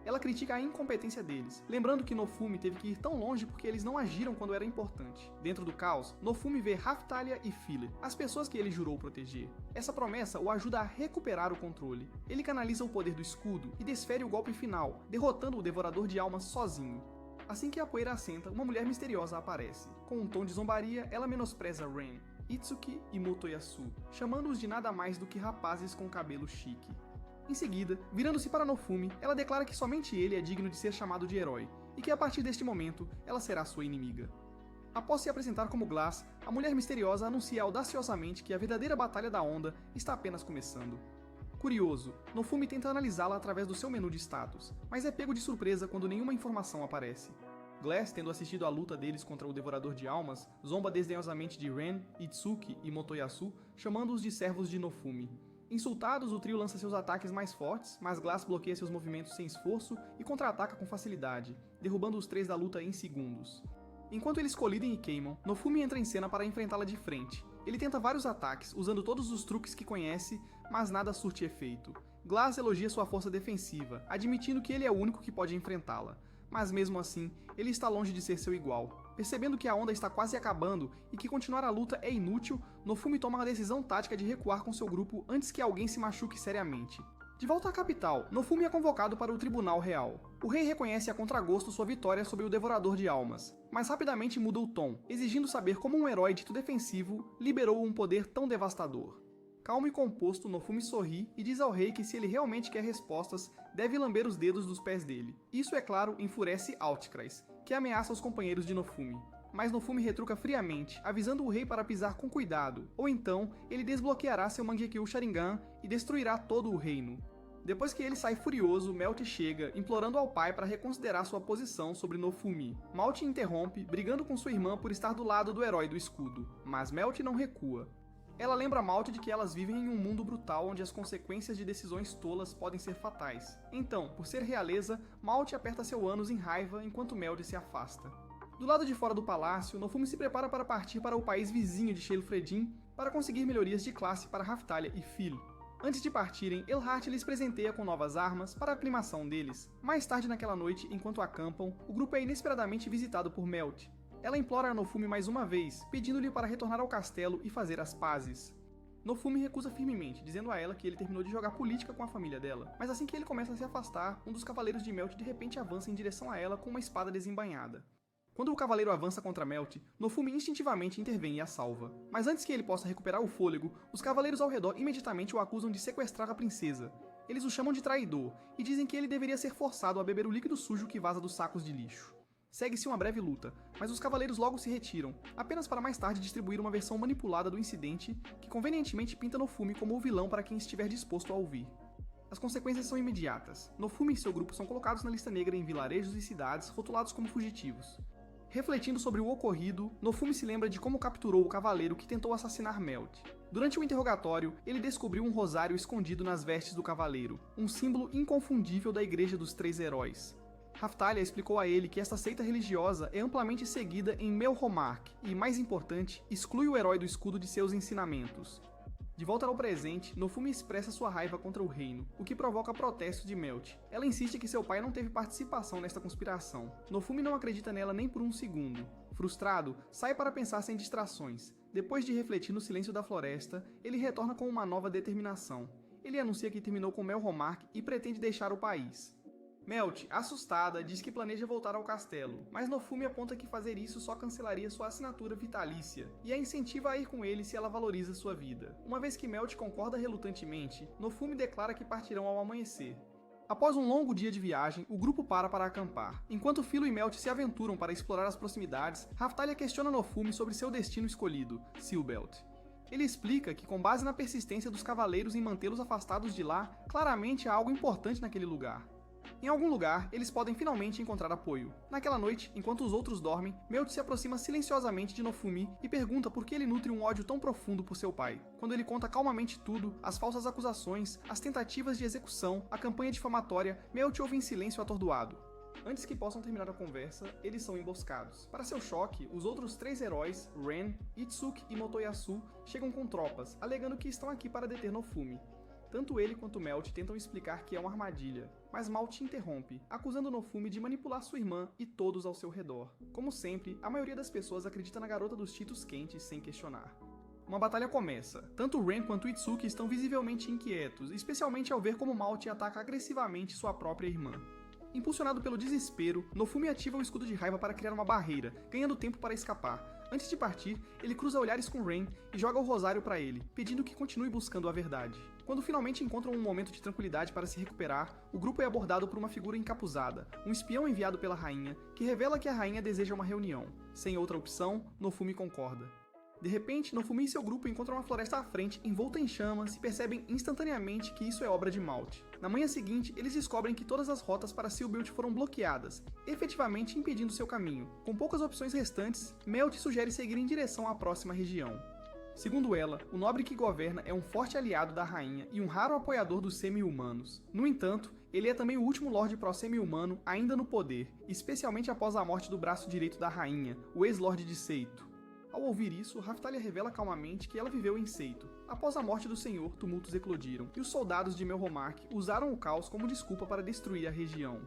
Ela critica a incompetência deles, lembrando que Naofumi teve que ir tão longe porque eles não agiram quando era importante. Dentro do caos, Naofumi vê Raphtalia e Fili, as pessoas que ele jurou proteger. Essa promessa o ajuda a recuperar o controle. Ele canaliza o poder do escudo e desfere o golpe final, derrotando o Devorador de Almas sozinho. Assim que a poeira assenta, uma mulher misteriosa aparece. Com um tom de zombaria, ela menospreza Ren, Itsuki e Motoyasu, chamando-os de nada mais do que rapazes com cabelo chique. Em seguida, virando-se para Naofumi, ela declara que somente ele é digno de ser chamado de herói, e que a partir deste momento, ela será sua inimiga. Após se apresentar como Glass, a mulher misteriosa anuncia audaciosamente que a verdadeira batalha da onda está apenas começando. Curioso, Naofumi tenta analisá-la através do seu menu de status, mas é pego de surpresa quando nenhuma informação aparece. Glass, tendo assistido à luta deles contra o Devorador de Almas, zomba desdenhosamente de Ren, Itsuki e Motoyasu, chamando-os de servos de Naofumi. Insultados, o trio lança seus ataques mais fortes, mas Glass bloqueia seus movimentos sem esforço e contra-ataca com facilidade, derrubando os três da luta em segundos. Enquanto eles colidem e queimam, Naofumi entra em cena para enfrentá-la de frente. Ele tenta vários ataques, usando todos os truques que conhece, mas nada surte efeito. Glass elogia sua força defensiva, admitindo que ele é o único que pode enfrentá-la. Mas mesmo assim, ele está longe de ser seu igual. Percebendo que a onda está quase acabando e que continuar a luta é inútil, Naofumi toma a decisão tática de recuar com seu grupo antes que alguém se machuque seriamente. De volta à capital, Nofumi é convocado para o Tribunal Real. O rei reconhece a contragosto sua vitória sobre o Devorador de Almas, mas rapidamente muda o tom, exigindo saber como um herói dito defensivo liberou um poder tão devastador. Calmo e composto, Nofumi sorri e diz ao rei que se ele realmente quer respostas, deve lamber os dedos dos pés dele. Isso, é claro, enfurece Altcraz, que ameaça os companheiros de Nofumi. Mas Nofumi retruca friamente, avisando o rei para pisar com cuidado, ou então ele desbloqueará seu Mangekyo Sharingan e destruirá todo o reino. Depois que ele sai furioso, Melt chega, implorando ao pai para reconsiderar sua posição sobre Nofumi. Malt interrompe, brigando com sua irmã por estar do lado do herói do escudo, mas Melt não recua. Ela lembra Malt de que elas vivem em um mundo brutal onde as consequências de decisões tolas podem ser fatais. Então, por ser realeza, Malt aperta seu ânus em raiva enquanto Melt se afasta. Do lado de fora do palácio, Nofumi se prepara para partir para o país vizinho de Sheilfredin para conseguir melhorias de classe para Raphtalia e Phil. Antes de partirem, Elhart lhes presenteia com novas armas para a aclimação deles. Mais tarde naquela noite, enquanto acampam, o grupo é inesperadamente visitado por Melt. Ela implora a Nofumi mais uma vez, pedindo-lhe para retornar ao castelo e fazer as pazes. Nofumi recusa firmemente, dizendo a ela que ele terminou de jogar política com a família dela. Mas assim que ele começa a se afastar, um dos cavaleiros de Melt de repente avança em direção a ela com uma espada desembainhada. Quando o cavaleiro avança contra Melt, Nofumi instintivamente intervém e a salva. Mas antes que ele possa recuperar o fôlego, os cavaleiros ao redor imediatamente o acusam de sequestrar a princesa. Eles o chamam de traidor e dizem que ele deveria ser forçado a beber o líquido sujo que vaza dos sacos de lixo. Segue-se uma breve luta, mas os cavaleiros logo se retiram, apenas para mais tarde distribuir uma versão manipulada do incidente que convenientemente pinta Nofumi como o vilão para quem estiver disposto a ouvir. As consequências são imediatas. Nofumi e seu grupo são colocados na lista negra em vilarejos e cidades, rotulados como fugitivos. Refletindo sobre o ocorrido, Nofumi se lembra de como capturou o cavaleiro que tentou assassinar Melt. Durante o interrogatório, ele descobriu um rosário escondido nas vestes do cavaleiro, um símbolo inconfundível da Igreja dos Três Heróis. Raphtalia explicou a ele que esta seita religiosa é amplamente seguida em Melromarc e, mais importante, exclui o herói do escudo de seus ensinamentos. De volta ao presente, Nofumi expressa sua raiva contra o reino, o que provoca protestos de Melt. Ela insiste que seu pai não teve participação nesta conspiração. Nofumi não acredita nela nem por um segundo. Frustrado, sai para pensar sem distrações. Depois de refletir no silêncio da floresta, ele retorna com uma nova determinação. Ele anuncia que terminou com Melromarc e pretende deixar o país. Melt, assustada, diz que planeja voltar ao castelo, mas Nofumi aponta que fazer isso só cancelaria sua assinatura vitalícia, e a incentiva a ir com ele se ela valoriza sua vida. Uma vez que Melt concorda relutantemente, Nofumi declara que partirão ao amanhecer. Após um longo dia de viagem, o grupo para acampar. Enquanto Philo e Melt se aventuram para explorar as proximidades, Raphtalia questiona Nofumi sobre seu destino escolhido, Sealbelt. Ele explica que, com base na persistência dos cavaleiros em mantê-los afastados de lá, claramente há algo importante naquele lugar. Em algum lugar, eles podem finalmente encontrar apoio. Naquela noite, enquanto os outros dormem, Melt se aproxima silenciosamente de Nofumi e pergunta por que ele nutre um ódio tão profundo por seu pai. Quando ele conta calmamente tudo, as falsas acusações, as tentativas de execução, a campanha difamatória, Melt ouve em silêncio atordoado. Antes que possam terminar a conversa, eles são emboscados. Para seu choque, os outros três heróis, Ren, Itsuki e Motoyasu, chegam com tropas, alegando que estão aqui para deter Nofumi. Tanto ele quanto Melt tentam explicar que é uma armadilha, mas Malt interrompe, acusando Nofumi de manipular sua irmã e todos ao seu redor. Como sempre, a maioria das pessoas acredita na garota dos Cheetos quentes sem questionar. Uma batalha começa. Tanto Ren quanto Itsuki estão visivelmente inquietos, especialmente ao ver como Malt ataca agressivamente sua própria irmã. Impulsionado pelo desespero, Nofumi ativa o escudo de raiva para criar uma barreira, ganhando tempo para escapar. Antes de partir, ele cruza olhares com Ren e joga o rosário para ele, pedindo que continue buscando a verdade. Quando finalmente encontram um momento de tranquilidade para se recuperar, o grupo é abordado por uma figura encapuzada, um espião enviado pela rainha, que revela que a rainha deseja uma reunião. Sem outra opção, Nofumi concorda. De repente, Nofumi e seu grupo encontram uma floresta à frente, envolta em chamas, e percebem instantaneamente que isso é obra de Malt. Na manhã seguinte, eles descobrem que todas as rotas para Sealbelt foram bloqueadas, efetivamente impedindo seu caminho. Com poucas opções restantes, Melt sugere seguir em direção à próxima região. Segundo ela, o nobre que governa é um forte aliado da rainha e um raro apoiador dos semi-humanos. No entanto, ele é também o último Lorde Pró-Semi-Humano ainda no poder, especialmente após a morte do braço direito da rainha, o ex-Lorde de Seito. Ao ouvir isso, Raphtalia revela calmamente que ela viveu em Seito. Após a morte do Senhor, tumultos eclodiram, e os soldados de Melromarc usaram o caos como desculpa para destruir a região.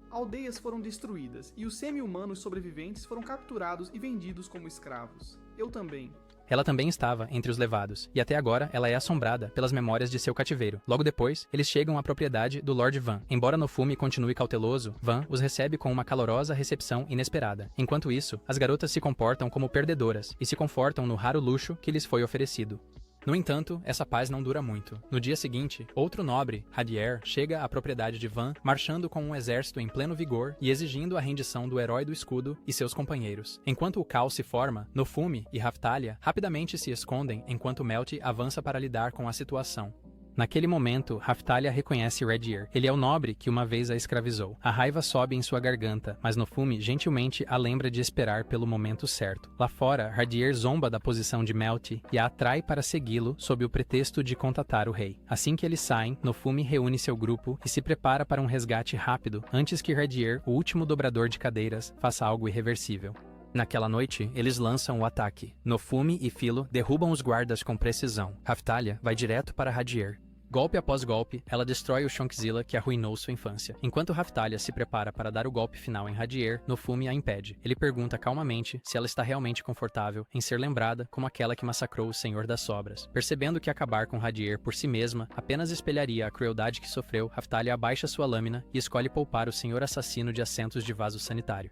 Aldeias foram destruídas, e os semi-humanos sobreviventes foram capturados e vendidos como escravos. Eu também. Ela também estava entre os levados, e até agora ela é assombrada pelas memórias de seu cativeiro. Logo depois, eles chegam à propriedade do Lord Van. Embora Nofumi continue cauteloso, Van os recebe com uma calorosa recepção inesperada. Enquanto isso, as garotas se comportam como perdedoras e se confortam no raro luxo que lhes foi oferecido. No entanto, essa paz não dura muito. No dia seguinte, outro nobre, Hadier, chega à propriedade de Van, marchando com um exército em pleno vigor e exigindo a rendição do herói do escudo e seus companheiros. Enquanto o caos se forma, Nofumi e Raftalia rapidamente se escondem enquanto Melt avança para lidar com a situação. Naquele momento, Raftalia reconhece Redir. Ele é o nobre que uma vez a escravizou. A raiva sobe em sua garganta, mas Nofumi gentilmente a lembra de esperar pelo momento certo. Lá fora, Redir zomba da posição de Melt e a atrai para segui-lo sob o pretexto de contatar o rei. Assim que eles saem, Nofumi reúne seu grupo e se prepara para um resgate rápido antes que Redir, o último dobrador de cadeiras, faça algo irreversível. Naquela noite, eles lançam o ataque. Nofumi e Filo derrubam os guardas com precisão. Raftalia vai direto para Hadier. Golpe após golpe, ela destrói o Shonzilla que arruinou sua infância. Enquanto Raftalia se prepara para dar o golpe final em Hadier, Nofumi a impede. Ele pergunta calmamente se ela está realmente confortável em ser lembrada como aquela que massacrou o Senhor das Sobras. Percebendo que acabar com Hadier por si mesma apenas espelharia a crueldade que sofreu, Raftalia abaixa sua lâmina e escolhe poupar o Senhor assassino de assentos de vaso sanitário.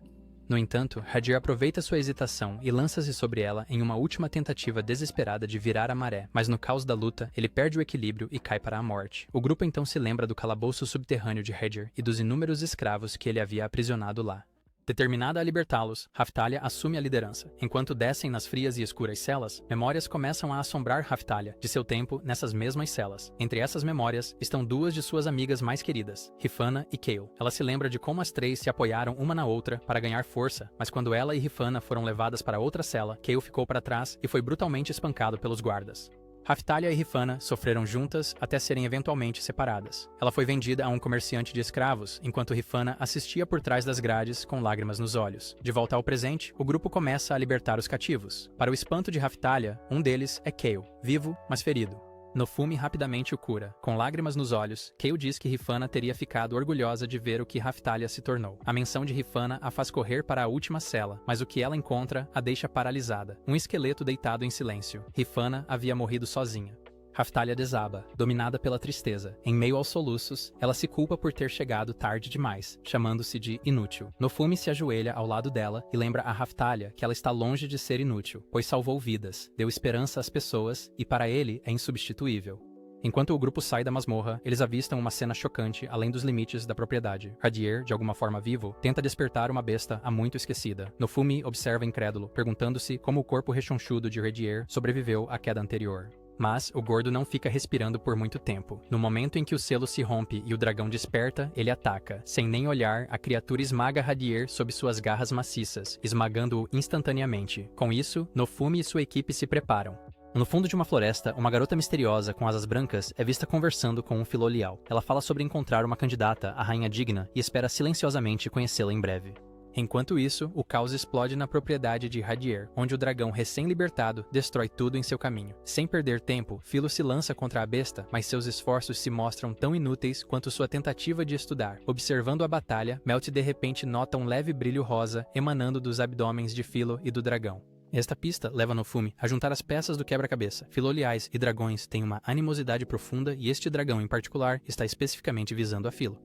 No entanto, Hadir aproveita sua hesitação e lança-se sobre ela em uma última tentativa desesperada de virar a maré, mas no caos da luta, ele perde o equilíbrio e cai para a morte. O grupo então se lembra do calabouço subterrâneo de Hadir e dos inúmeros escravos que ele havia aprisionado lá. Determinada a libertá-los, Raftalia assume a liderança. Enquanto descem nas frias e escuras celas, memórias começam a assombrar Raftalia, de seu tempo nessas mesmas celas. Entre essas memórias estão duas de suas amigas mais queridas, Rifana e Kayle. Ela se lembra de como as três se apoiaram uma na outra para ganhar força, mas quando ela e Rifana foram levadas para outra cela, Kayle ficou para trás e foi brutalmente espancado pelos guardas. Raftalia e Rifana sofreram juntas até serem eventualmente separadas. Ela foi vendida a um comerciante de escravos, enquanto Rifana assistia por trás das grades com lágrimas nos olhos. De volta ao presente, o grupo começa a libertar os cativos. Para o espanto de Raftalia, um deles é Kayle, vivo, mas ferido. Nofumi rapidamente o cura. Com lágrimas nos olhos, Kayle diz que Rifana teria ficado orgulhosa de ver o que Raftalia se tornou. A menção de Rifana a faz correr para a última cela, mas o que ela encontra a deixa paralisada. Um esqueleto deitado em silêncio. Rifana havia morrido sozinha. Raftalia desaba, dominada pela tristeza. Em meio aos soluços, ela se culpa por ter chegado tarde demais, chamando-se de inútil. Nofumi se ajoelha ao lado dela e lembra a Raftalia que ela está longe de ser inútil, pois salvou vidas, deu esperança às pessoas e para ele é insubstituível. Enquanto o grupo sai da masmorra, eles avistam uma cena chocante além dos limites da propriedade. Hadier, de alguma forma vivo, tenta despertar uma besta há muito esquecida. Nofumi observa incrédulo, perguntando-se como o corpo rechonchudo de Hadier sobreviveu à queda anterior. Mas o gordo não fica respirando por muito tempo. No momento em que o selo se rompe e o dragão desperta, ele ataca. Sem nem olhar, a criatura esmaga Hadier sob suas garras maciças, esmagando-o instantaneamente. Com isso, Nofumi e sua equipe se preparam. No fundo de uma floresta, uma garota misteriosa com asas brancas é vista conversando com um filolial. Ela fala sobre encontrar uma candidata à rainha digna e espera silenciosamente conhecê-la em breve. Enquanto isso, o caos explode na propriedade de Hadier, onde o dragão recém-libertado destrói tudo em seu caminho. Sem perder tempo, Filo se lança contra a besta, mas seus esforços se mostram tão inúteis quanto sua tentativa de estudar. Observando a batalha, Melt de repente nota um leve brilho rosa emanando dos abdômenes de Filo e do dragão. Esta pista leva Nofumi a juntar as peças do quebra-cabeça. Filoliais e dragões têm uma animosidade profunda e este dragão em particular está especificamente visando a Filo.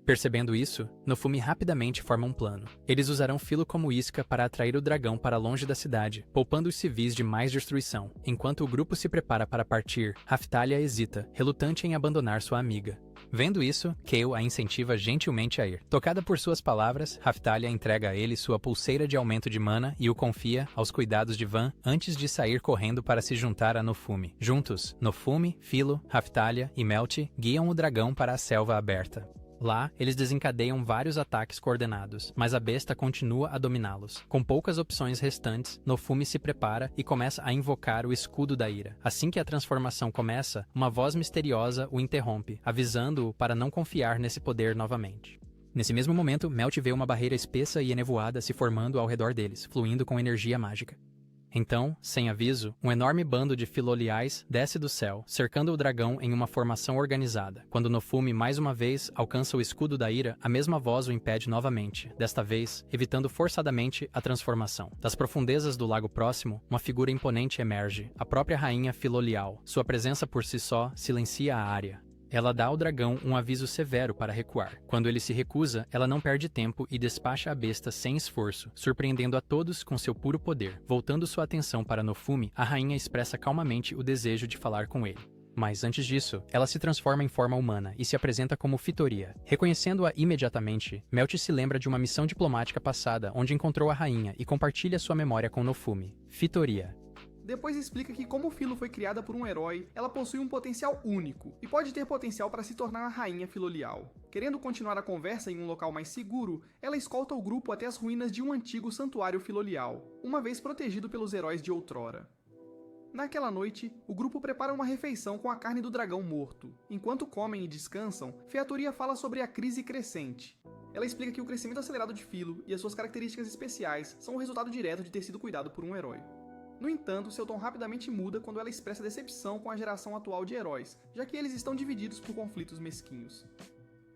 Percebendo isso, Nofumi rapidamente forma um plano. Eles usarão Filo como isca para atrair o dragão para longe da cidade, poupando os civis de mais destruição. Enquanto o grupo se prepara para partir, Raftalia hesita, relutante em abandonar sua amiga. Vendo isso, Kayle a incentiva gentilmente a ir. Tocada por suas palavras, Raftalia entrega a ele sua pulseira de aumento de mana e o confia aos cuidados de Van antes de sair correndo para se juntar a Nofumi. Juntos, Nofumi, Filo, Raftalia e Melt guiam o dragão para a selva aberta. Lá, eles desencadeiam vários ataques coordenados, mas a besta continua a dominá-los. Com poucas opções restantes, Nofumi se prepara e começa a invocar o escudo da ira. Assim que a transformação começa, uma voz misteriosa o interrompe, avisando-o para não confiar nesse poder novamente. Nesse mesmo momento, Melt vê uma barreira espessa e enevoada se formando ao redor deles, fluindo com energia mágica. Então, sem aviso, um enorme bando de filoliais desce do céu, cercando o dragão em uma formação organizada. Quando Nofume mais uma vez alcança o escudo da ira, a mesma voz o impede novamente, desta vez evitando forçadamente a transformação. Das profundezas do lago próximo, uma figura imponente emerge, a própria rainha filolial. Sua presença por si só silencia a área. Ela dá ao dragão um aviso severo para recuar. Quando ele se recusa, ela não perde tempo e despacha a besta sem esforço, surpreendendo a todos com seu puro poder. Voltando sua atenção para Nofume, a rainha expressa calmamente o desejo de falar com ele. Mas antes disso, ela se transforma em forma humana e se apresenta como Fitoria. Reconhecendo-a imediatamente, Melt se lembra de uma missão diplomática passada onde encontrou a rainha e compartilha sua memória com Nofume. Fitoria. Depois explica que como Filo foi criada por um herói, ela possui um potencial único, e pode ter potencial para se tornar a rainha filolial. Querendo continuar a conversa em um local mais seguro, ela escolta o grupo até as ruínas de um antigo santuário filolial, uma vez protegido pelos heróis de outrora. Naquela noite, o grupo prepara uma refeição com a carne do dragão morto. Enquanto comem e descansam, Featoria fala sobre a crise crescente. Ela explica que o crescimento acelerado de Filo e as suas características especiais são o resultado direto de ter sido cuidado por um herói. No entanto, seu tom rapidamente muda quando ela expressa decepção com a geração atual de heróis, já que eles estão divididos por conflitos mesquinhos.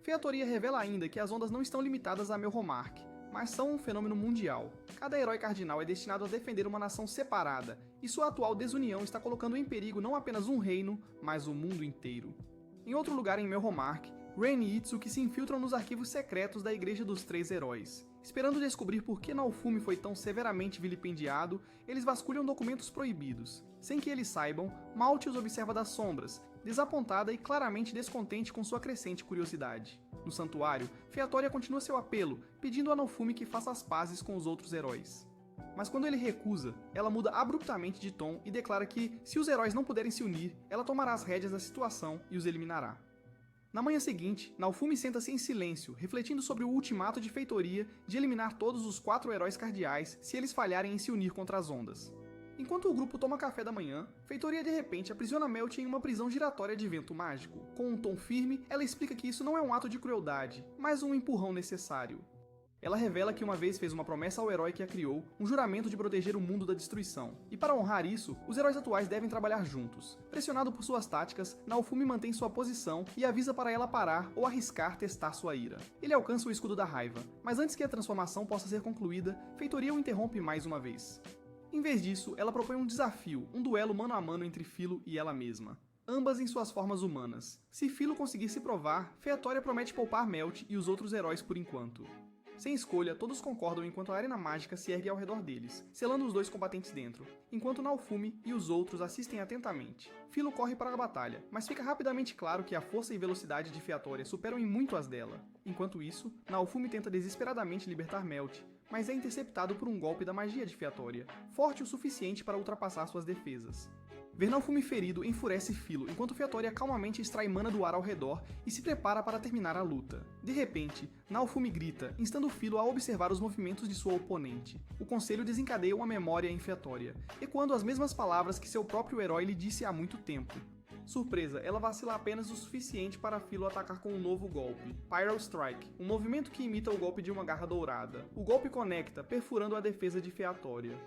Featoria revela ainda que as ondas não estão limitadas a Melromarc, mas são um fenômeno mundial. Cada herói cardinal é destinado a defender uma nação separada, e sua atual desunião está colocando em perigo não apenas um reino, mas o mundo inteiro. Em outro lugar em Melromarc, Rain e Itsuki se infiltram nos arquivos secretos da Igreja dos Três Heróis. Esperando descobrir por que Naofumi foi tão severamente vilipendiado, eles vasculham documentos proibidos. Sem que eles saibam, Malt os observa das sombras, desapontada e claramente descontente com sua crescente curiosidade. No santuário, Featoria continua seu apelo, pedindo a Naofumi que faça as pazes com os outros heróis. Mas quando ele recusa, ela muda abruptamente de tom e declara que, se os heróis não puderem se unir, ela tomará as rédeas da situação e os eliminará. Na manhã seguinte, Naofumi senta-se em silêncio, refletindo sobre o ultimato de Feitoria de eliminar todos os 4 heróis cardeais se eles falharem em se unir contra as ondas. Enquanto o grupo toma café da manhã, Feitoria de repente aprisiona Melt em uma prisão giratória de vento mágico. Com um tom firme, ela explica que isso não é um ato de crueldade, mas um empurrão necessário. Ela revela que uma vez fez uma promessa ao herói que a criou, um juramento de proteger o mundo da destruição. E para honrar isso, os heróis atuais devem trabalhar juntos. Pressionado por suas táticas, Naofumi mantém sua posição e avisa para ela parar ou arriscar testar sua ira. Ele alcança o escudo da raiva, mas antes que a transformação possa ser concluída, Feitoria o interrompe mais uma vez. Em vez disso, ela propõe um desafio, um duelo mano a mano entre Filo e ela mesma. Ambas em suas formas humanas. Se Filo conseguir se provar, Featoria promete poupar Melt e os outros heróis por enquanto. Sem escolha, todos concordam enquanto a arena mágica se ergue ao redor deles, selando os dois combatentes dentro, enquanto Naofumi e os outros assistem atentamente. Filo corre para a batalha, mas fica rapidamente claro que a força e velocidade de Featoria superam em muito as dela. Enquanto isso, Naofumi tenta desesperadamente libertar Melt, mas é interceptado por um golpe da magia de Featoria, forte o suficiente para ultrapassar suas defesas. Ver Naofumi ferido enfurece Filo, enquanto Featoria calmamente extrai mana do ar ao redor e se prepara para terminar a luta. De repente, Naofumi grita, instando Filo a observar os movimentos de sua oponente. O conselho desencadeia uma memória em Featoria, ecoando as mesmas palavras que seu próprio herói lhe disse há muito tempo. Surpresa, ela vacila apenas o suficiente para Filo atacar com um novo golpe, Pyral Strike, um movimento que imita o golpe de uma garra dourada. O golpe conecta, perfurando a defesa de Featoria.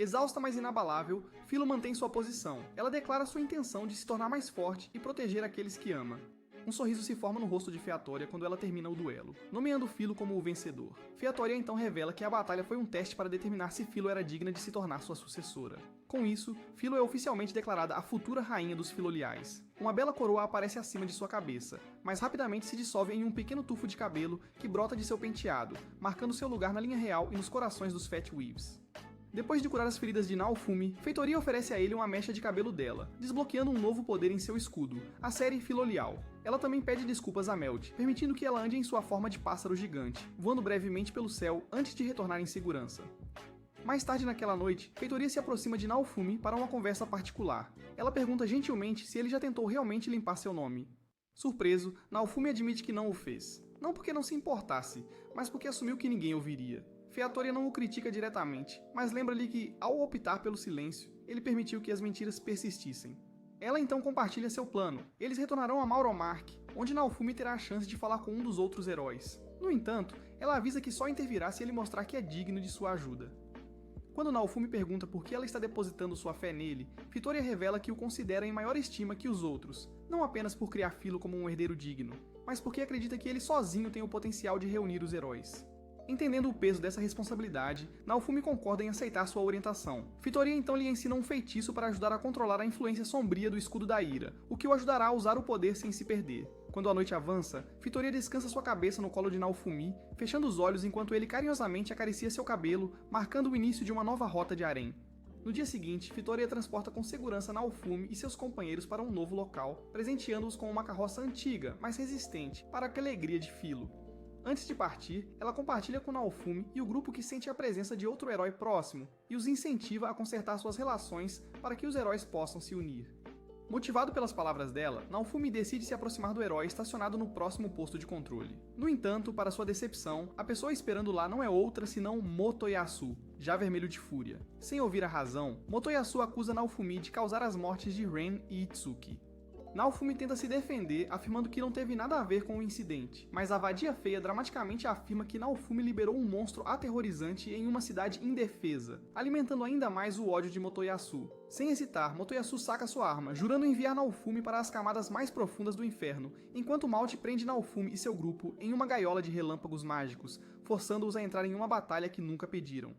Exausta, mas inabalável, Filo mantém sua posição. Ela declara sua intenção de se tornar mais forte e proteger aqueles que ama. Um sorriso se forma no rosto de Featoria quando ela termina o duelo, nomeando Filo como o vencedor. Featoria então revela que a batalha foi um teste para determinar se Filo era digna de se tornar sua sucessora. Com isso, Filo é oficialmente declarada a futura rainha dos Filoliais. Uma bela coroa aparece acima de sua cabeça, mas rapidamente se dissolve em um pequeno tufo de cabelo que brota de seu penteado, marcando seu lugar na linha real e nos corações dos Fat Weaves. Depois de curar as feridas de Naofumi, Feitoria oferece a ele uma mecha de cabelo dela, desbloqueando um novo poder em seu escudo, a série Filolial. Ela também pede desculpas a Melt, permitindo que ela ande em sua forma de pássaro gigante, voando brevemente pelo céu antes de retornar em segurança. Mais tarde naquela noite, Feitoria se aproxima de Naofumi para uma conversa particular. Ela pergunta gentilmente se ele já tentou realmente limpar seu nome. Surpreso, Naofumi admite que não o fez. Não porque não se importasse, mas porque assumiu que ninguém ouviria. Featoria não o critica diretamente, mas lembra-lhe que, ao optar pelo silêncio, ele permitiu que as mentiras persistissem. Ela então compartilha seu plano. Eles retornarão a Melromarc, onde Naofumi terá a chance de falar com um dos outros heróis. No entanto, ela avisa que só intervirá se ele mostrar que é digno de sua ajuda. Quando Naofumi pergunta por que ela está depositando sua fé nele, Fitoria revela que o considera em maior estima que os outros, não apenas por criar Philo como um herdeiro digno, mas porque acredita que ele sozinho tem o potencial de reunir os heróis. Entendendo o peso dessa responsabilidade, Naofumi concorda em aceitar sua orientação. Fitoria então lhe ensina um feitiço para ajudar a controlar a influência sombria do Escudo da Ira, o que o ajudará a usar o poder sem se perder. Quando a noite avança, Fitoria descansa sua cabeça no colo de Naofumi, fechando os olhos enquanto ele carinhosamente acaricia seu cabelo, marcando o início de uma nova rota de harém. No dia seguinte, Fitoria transporta com segurança Naofumi e seus companheiros para um novo local, presenteando-os com uma carroça antiga, mas resistente, para a alegria de Philo. Antes de partir, ela compartilha com Naofumi e o grupo que sente a presença de outro herói próximo, e os incentiva a consertar suas relações para que os heróis possam se unir. Motivado pelas palavras dela, Naofumi decide se aproximar do herói estacionado no próximo posto de controle. No entanto, para sua decepção, a pessoa esperando lá não é outra senão Motoyasu, já vermelho de fúria. Sem ouvir a razão, Motoyasu acusa Naofumi de causar as mortes de Ren e Itsuki. Naofumi tenta se defender, afirmando que não teve nada a ver com o incidente, mas a vadia feia dramaticamente afirma que Naofumi liberou um monstro aterrorizante em uma cidade indefesa, alimentando ainda mais o ódio de Motoyasu. Sem hesitar, Motoyasu saca sua arma, jurando enviar Naofumi para as camadas mais profundas do inferno, enquanto Malte prende Naofumi e seu grupo em uma gaiola de relâmpagos mágicos, forçando-os a entrar em uma batalha que nunca pediram.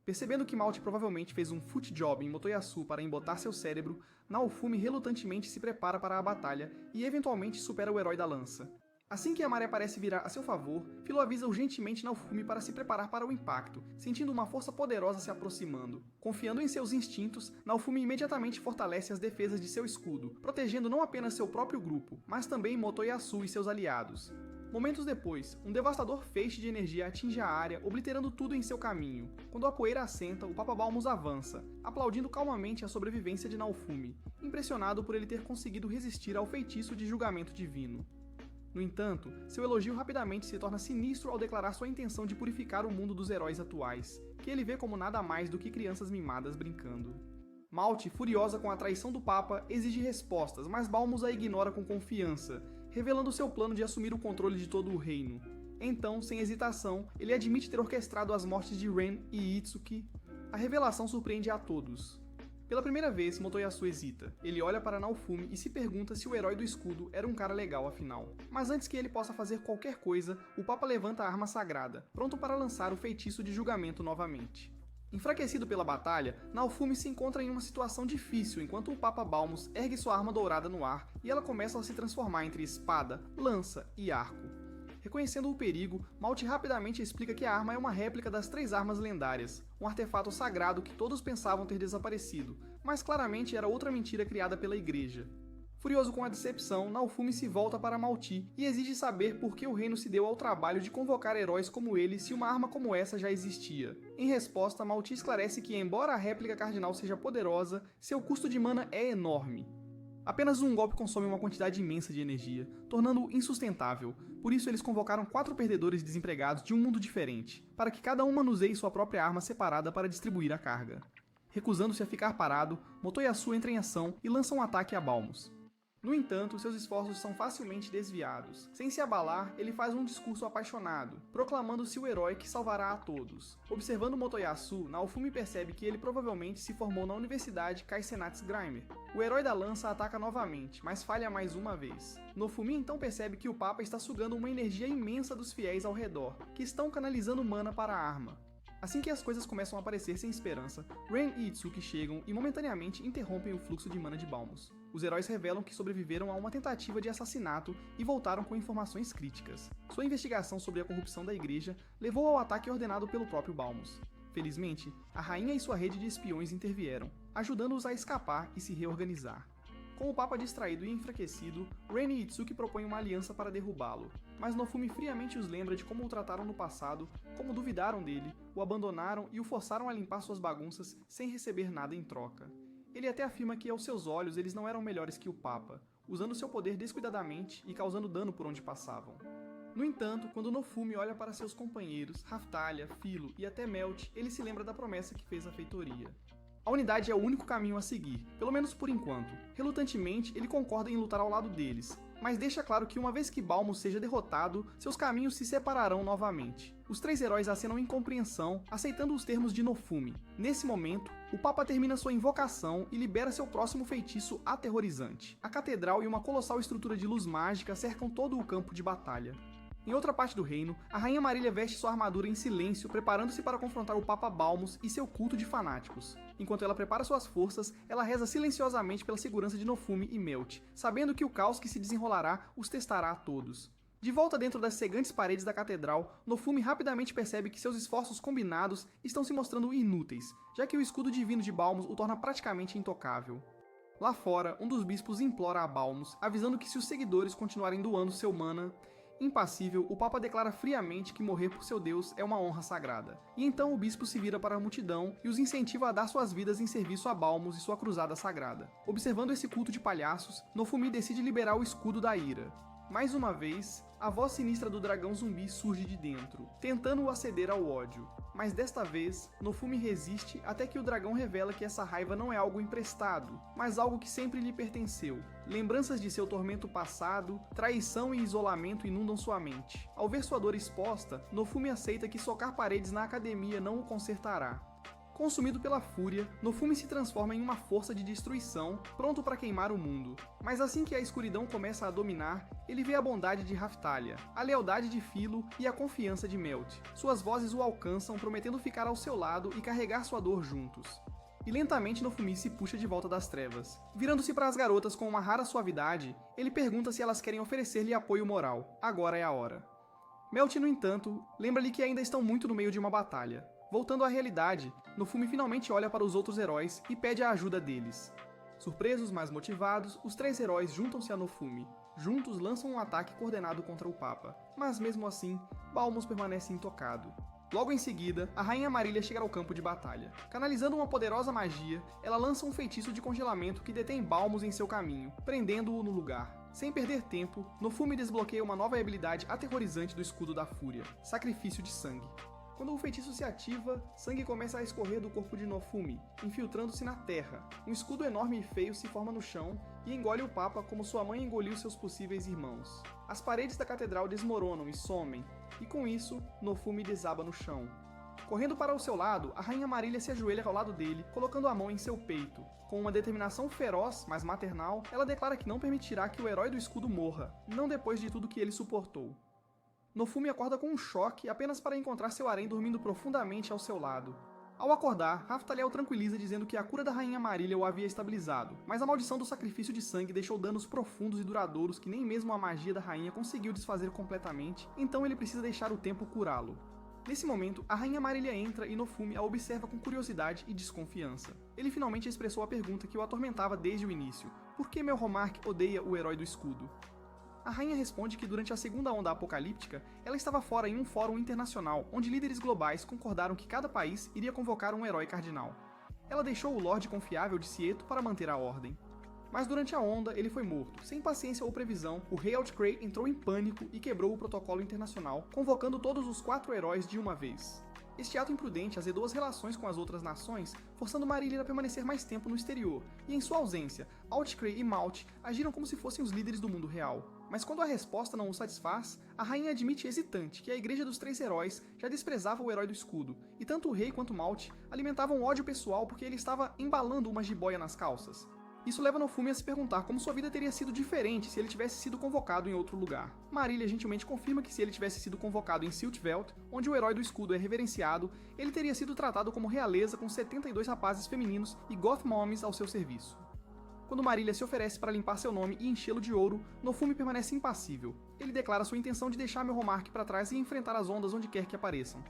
Percebendo que Malte provavelmente fez um foot job em Motoyasu para embotar seu cérebro, Naofumi relutantemente se prepara para a batalha e eventualmente supera o herói da lança. Assim que a maré parece virar a seu favor, Philo avisa urgentemente Naofumi para se preparar para o impacto, sentindo uma força poderosa se aproximando. Confiando em seus instintos, Naofumi imediatamente fortalece as defesas de seu escudo, protegendo não apenas seu próprio grupo, mas também Motoyasu e seus aliados. Momentos depois, um devastador feixe de energia atinge a área, obliterando tudo em seu caminho. Quando a poeira assenta, o Papa Balmus avança, aplaudindo calmamente a sobrevivência de Naofumi, impressionado por ele ter conseguido resistir ao feitiço de julgamento divino. No entanto, seu elogio rapidamente se torna sinistro ao declarar sua intenção de purificar o mundo dos heróis atuais, que ele vê como nada mais do que crianças mimadas brincando. Malte, furiosa com a traição do Papa, exige respostas, mas Balmus a ignora com confiança, revelando seu plano de assumir o controle de todo o reino. Então, sem hesitação, ele admite ter orquestrado as mortes de Ren e Itsuki. A revelação surpreende a todos. Pela primeira vez, Motoyasu hesita. Ele olha para Naofumi e se pergunta se o herói do escudo era um cara legal afinal. Mas antes que ele possa fazer qualquer coisa, o Papa levanta a arma sagrada, pronto para lançar o feitiço de julgamento novamente. Enfraquecido pela batalha, Naofumi se encontra em uma situação difícil enquanto o Papa Balmus ergue sua arma dourada no ar e ela começa a se transformar entre espada, lança e arco. Reconhecendo o perigo, Malte rapidamente explica que a arma é uma réplica das 3 armas lendárias, um artefato sagrado que todos pensavam ter desaparecido, mas claramente era outra mentira criada pela igreja. Furioso com a decepção, Naofumi se volta para Malti e exige saber por que o reino se deu ao trabalho de convocar heróis como ele se uma arma como essa já existia. Em resposta, Malti esclarece que, embora a réplica cardinal seja poderosa, seu custo de mana é enorme. Apenas um golpe consome uma quantidade imensa de energia, tornando-o insustentável. Por isso eles convocaram 4 perdedores desempregados de um mundo diferente, para que cada um manuseie sua própria arma separada para distribuir a carga. Recusando-se a ficar parado, Motoyasu entra em ação e lança um ataque a Balmus. No entanto, seus esforços são facilmente desviados. Sem se abalar, ele faz um discurso apaixonado, proclamando-se o herói que salvará a todos. Observando Motoyasu, Naofumi percebe que ele provavelmente se formou na Universidade Kaisenatsu-Grimer. O herói da lança ataca novamente, mas falha mais uma vez. Naofumi então percebe que o Papa está sugando uma energia imensa dos fiéis ao redor, que estão canalizando mana para a arma. Assim que as coisas começam a parecer sem esperança, Ren e Itsuki chegam e momentaneamente interrompem o fluxo de mana de Balmus. Os heróis revelam que sobreviveram a uma tentativa de assassinato e voltaram com informações críticas. Sua investigação sobre a corrupção da igreja levou ao ataque ordenado pelo próprio Balmus. Felizmente, a rainha e sua rede de espiões intervieram, ajudando-os a escapar e se reorganizar. Com o Papa distraído e enfraquecido, Ren e Itsuki propõem uma aliança para derrubá-lo, mas Naofumi friamente os lembra de como o trataram no passado, como duvidaram dele, o abandonaram e o forçaram a limpar suas bagunças sem receber nada em troca. Ele até afirma que, aos seus olhos, eles não eram melhores que o Papa, usando seu poder descuidadamente e causando dano por onde passavam. No entanto, quando Naofumi olha para seus companheiros, Raftalia, Philo e até Melt, ele se lembra da promessa que fez à feitoria. A unidade é o único caminho a seguir, pelo menos por enquanto. Relutantemente, ele concorda em lutar ao lado deles, mas deixa claro que uma vez que Balmus seja derrotado, seus caminhos se separarão novamente. Os 3 heróis acenam incompreensão, aceitando os termos de Nofumi. Nesse momento, o Papa termina sua invocação e libera seu próximo feitiço aterrorizante. A catedral e uma colossal estrutura de luz mágica cercam todo o campo de batalha. Em outra parte do reino, a Rainha Marília veste sua armadura em silêncio, preparando-se para confrontar o Papa Balmus e seu culto de fanáticos. Enquanto ela prepara suas forças, ela reza silenciosamente pela segurança de Nofumi e Melt, sabendo que o caos que se desenrolará os testará a todos. De volta dentro das cegantes paredes da catedral, Nofumi rapidamente percebe que seus esforços combinados estão se mostrando inúteis, já que o escudo divino de Balmus o torna praticamente intocável. Lá fora, um dos bispos implora a Balmus, avisando que se os seguidores continuarem doando seu mana, impassível, o Papa declara friamente que morrer por seu Deus é uma honra sagrada. E então o bispo se vira para a multidão e os incentiva a dar suas vidas em serviço a Balmus e sua cruzada sagrada. Observando esse culto de palhaços, Nofumi decide liberar o escudo da ira. Mais uma vez, a voz sinistra do dragão zumbi surge de dentro, tentando-o aceder ao ódio. Mas desta vez, Nofumi resiste até que o dragão revela que essa raiva não é algo emprestado, mas algo que sempre lhe pertenceu. Lembranças de seu tormento passado, traição e isolamento inundam sua mente. Ao ver sua dor exposta, Nofumi aceita que socar paredes na academia não o consertará. Consumido pela fúria, Nofumi se transforma em uma força de destruição, pronto para queimar o mundo. Mas assim que a escuridão começa a dominar, ele vê a bondade de Raphtalia, a lealdade de Philo e a confiança de Melt. Suas vozes o alcançam, prometendo ficar ao seu lado e carregar sua dor juntos. E lentamente Nofumi se puxa de volta das trevas. Virando-se para as garotas com uma rara suavidade, ele pergunta se elas querem oferecer-lhe apoio moral. Agora é a hora. Melt, no entanto, lembra-lhe que ainda estão muito no meio de uma batalha. Voltando à realidade, Nofumi finalmente olha para os outros heróis e pede a ajuda deles. Surpresos, mas motivados, os 3 heróis juntam-se a Nofumi. Juntos lançam um ataque coordenado contra o Papa, mas mesmo assim, Balmus permanece intocado. Logo em seguida, a Rainha Marília chega ao campo de batalha. Canalizando uma poderosa magia, ela lança um feitiço de congelamento que detém Balmus em seu caminho, prendendo-o no lugar. Sem perder tempo, Nofumi desbloqueia uma nova habilidade aterrorizante do Escudo da Fúria, Sacrifício de Sangue. Quando o feitiço se ativa, sangue começa a escorrer do corpo de Nofumi, infiltrando-se na terra. Um escudo enorme e feio se forma no chão e engole o Papa como sua mãe engoliu seus possíveis irmãos. As paredes da catedral desmoronam e somem, e com isso, Nofumi desaba no chão. Correndo para o seu lado, a Rainha Marília se ajoelha ao lado dele, colocando a mão em seu peito. Com uma determinação feroz, mas maternal, ela declara que não permitirá que o herói do escudo morra, não depois de tudo que ele suportou. Nofumi acorda com um choque apenas para encontrar seu harém dormindo profundamente ao seu lado. Ao acordar, Raphtalia o tranquiliza dizendo que a cura da Rainha Marília o havia estabilizado, mas a maldição do sacrifício de sangue deixou danos profundos e duradouros que nem mesmo a magia da rainha conseguiu desfazer completamente, então ele precisa deixar o tempo curá-lo. Nesse momento, a Rainha Marília entra e Nofumi a observa com curiosidade e desconfiança. Ele finalmente expressou a pergunta que o atormentava desde o início: por que Melromarc odeia o herói do escudo? A rainha responde que durante a segunda onda apocalíptica, ela estava fora em um fórum internacional, onde líderes globais concordaram que cada país iria convocar um herói cardinal. Ela deixou o Lorde Confiável de Cieto para manter a ordem. Mas durante a onda, ele foi morto. Sem paciência ou previsão, o rei Outcray entrou em pânico e quebrou o protocolo internacional, convocando todos os 4 heróis de uma vez. Este ato imprudente azedou as relações com as outras nações, forçando Marília a permanecer mais tempo no exterior, e em sua ausência, Outcray e Malt agiram como se fossem os líderes do mundo real. Mas quando a resposta não o satisfaz, a rainha admite hesitante que a Igreja dos 3 Heróis já desprezava o herói do escudo, e tanto o rei quanto Malt alimentavam ódio pessoal porque ele estava embalando uma jiboia nas calças. Isso leva Nofumi a se perguntar como sua vida teria sido diferente se ele tivesse sido convocado em outro lugar. Marília gentilmente confirma que se ele tivesse sido convocado em Siltveld, onde o herói do escudo é reverenciado, ele teria sido tratado como realeza com 72 rapazes femininos e goth mommies ao seu serviço. Quando Marília se oferece para limpar seu nome e enchê-lo de ouro, Nofumi permanece impassível. Ele declara sua intenção de deixar Melromarc para trás e enfrentar as ondas onde quer que apareçam.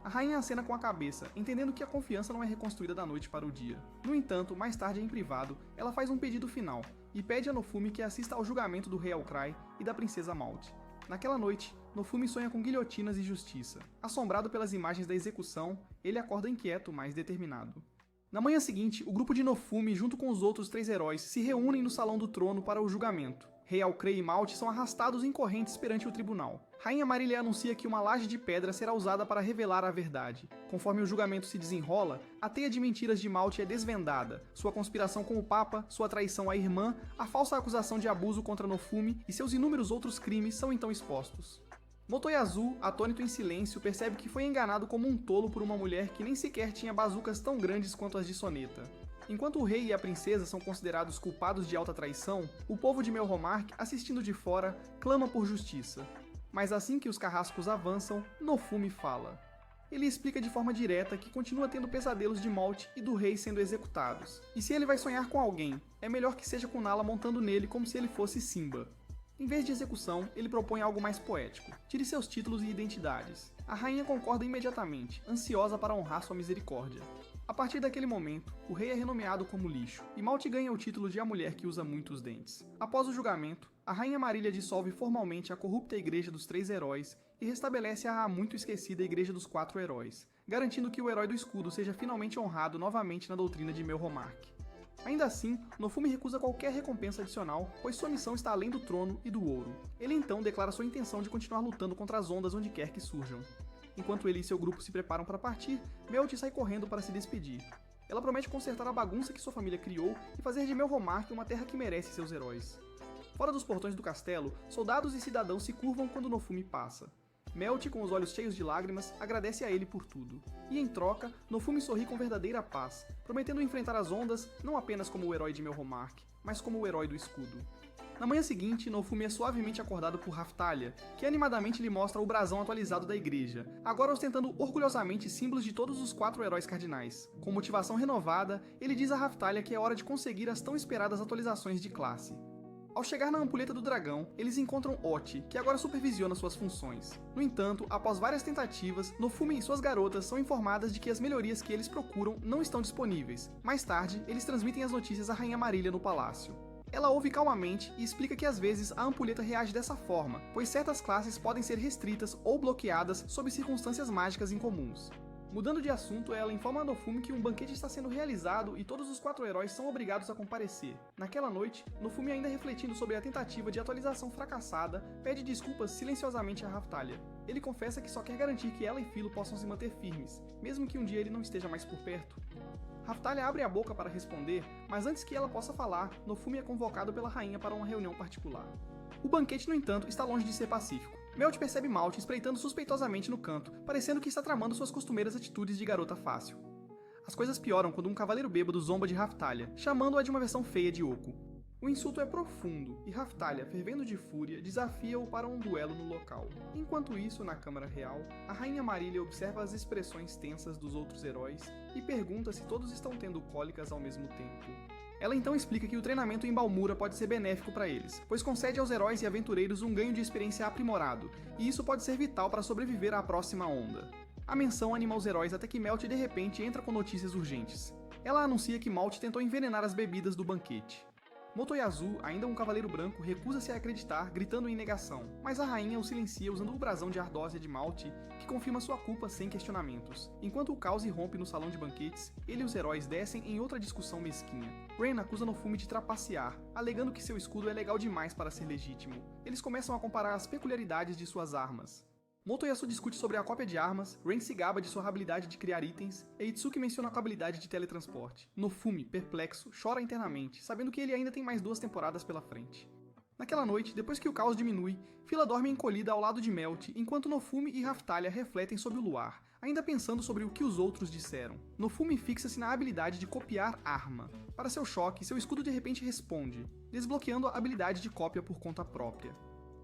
A rainha acena com a cabeça, entendendo que a confiança não é reconstruída da noite para o dia. No entanto, mais tarde em privado, ela faz um pedido final, e pede a Nofumi que assista ao julgamento do rei Outcry e da princesa Malt. Naquela noite, Nofumi sonha com guilhotinas e justiça. Assombrado pelas imagens da execução, ele acorda inquieto, mas determinado. Na manhã seguinte, o grupo de Nofumi, junto com os outros 3 heróis, se reúnem no Salão do Trono para o julgamento. Rei Outcray e Malt são arrastados em correntes perante o tribunal. Rainha Marília anuncia que uma laje de pedra será usada para revelar a verdade. Conforme o julgamento se desenrola, a teia de mentiras de Malte é desvendada, sua conspiração com o Papa, sua traição à irmã, a falsa acusação de abuso contra Nofumi e seus inúmeros outros crimes são então expostos. Motoyasu, atônito em silêncio, percebe que foi enganado como um tolo por uma mulher que nem sequer tinha bazucas tão grandes quanto as de Soneta. Enquanto o rei e a princesa são considerados culpados de alta traição, o povo de Melromarc, assistindo de fora, clama por justiça. Mas assim que os carrascos avançam, Nofumi fala. Ele explica de forma direta que continua tendo pesadelos de Malte e do rei sendo executados. E se ele vai sonhar com alguém, é melhor que seja com Nala montando nele como se ele fosse Simba. Em vez de execução, ele propõe algo mais poético. Tire seus títulos e identidades. A rainha concorda imediatamente, ansiosa para honrar sua misericórdia. A partir daquele momento, o rei é renomeado como lixo, e Malte ganha o título de a mulher que usa muitos dentes. Após o julgamento, a Rainha Marília dissolve formalmente a corrupta Igreja dos Três Heróis e restabelece a muito esquecida Igreja dos Quatro Heróis, garantindo que o Herói do Escudo seja finalmente honrado novamente na doutrina de Melromarc. Ainda assim, Nofumi recusa qualquer recompensa adicional, pois sua missão está além do trono e do ouro. Ele então declara sua intenção de continuar lutando contra as ondas onde quer que surjam. Enquanto ele e seu grupo se preparam para partir, Melty sai correndo para se despedir. Ela promete consertar a bagunça que sua família criou e fazer de Melromarc uma terra que merece seus heróis. Fora dos portões do castelo, soldados e cidadãos se curvam quando Nofumi passa. Melty, com os olhos cheios de lágrimas, agradece a ele por tudo. E em troca, Nofumi sorri com verdadeira paz, prometendo enfrentar as ondas não apenas como o herói de Melromarc, mas como o herói do escudo. Na manhã seguinte, Nofumi é suavemente acordado por Raphtalia, que animadamente lhe mostra o brasão atualizado da igreja, agora ostentando orgulhosamente símbolos de todos os 4 heróis cardinais. Com motivação renovada, ele diz a Raphtalia que é hora de conseguir as tão esperadas atualizações de classe. Ao chegar na ampulheta do dragão, eles encontram Oti, que agora supervisiona suas funções. No entanto, após várias tentativas, Nofumi e suas garotas são informadas de que as melhorias que eles procuram não estão disponíveis. Mais tarde, eles transmitem as notícias à Rainha Marília no palácio. Ela ouve calmamente e explica que às vezes a ampulheta reage dessa forma, pois certas classes podem ser restritas ou bloqueadas sob circunstâncias mágicas incomuns. Mudando de assunto, ela informa a Nofumi que um banquete está sendo realizado e todos os 4 heróis são obrigados a comparecer. Naquela noite, Nofumi, ainda refletindo sobre a tentativa de atualização fracassada, pede desculpas silenciosamente a Raphtalia. Ele confessa que só quer garantir que ela e Philo possam se manter firmes, mesmo que um dia ele não esteja mais por perto. Raphtalia abre a boca para responder, mas antes que ela possa falar, Nofumi é convocado pela rainha para uma reunião particular. O banquete, no entanto, está longe de ser pacífico. Melty percebe Malte espreitando suspeitosamente no canto, parecendo que está tramando suas costumeiras atitudes de garota fácil. As coisas pioram quando um cavaleiro bêbado zomba de Raphtalia, chamando-a de uma versão feia de Oco. O insulto é profundo, e Raphtalia, fervendo de fúria, desafia-o para um duelo no local. Enquanto isso, na Câmara Real, a Rainha Marília observa as expressões tensas dos outros heróis e pergunta se todos estão tendo cólicas ao mesmo tempo. Ela então explica que o treinamento em Balmura pode ser benéfico para eles, pois concede aos heróis e aventureiros um ganho de experiência aprimorado, e isso pode ser vital para sobreviver à próxima onda. A menção anima os heróis até que Melty de repente entra com notícias urgentes. Ela anuncia que Malte tentou envenenar as bebidas do banquete. Motoyasu, ainda um cavaleiro branco, recusa-se a acreditar, gritando em negação, mas a rainha o silencia usando o brasão de ardósia de Malte, que confirma sua culpa sem questionamentos. Enquanto o caos irrompe no salão de banquetes, ele e os heróis descem em outra discussão mesquinha. Ren acusa Nofumi de trapacear, alegando que seu escudo é legal demais para ser legítimo. Eles começam a comparar as peculiaridades de suas armas. Motoyasu discute sobre a cópia de armas, Ren se gaba de sua habilidade de criar itens, e Itsuki menciona a habilidade de teletransporte. Nofumi, perplexo, chora internamente, sabendo que ele ainda tem mais 2 temporadas pela frente. Naquela noite, depois que o caos diminui, Phila dorme encolhida ao lado de Melty, enquanto Nofumi e Raphtalia refletem sobre o luar, ainda pensando sobre o que os outros disseram. Nofumi fixa-se na habilidade de copiar arma. Para seu choque, seu escudo de repente responde, desbloqueando a habilidade de cópia por conta própria.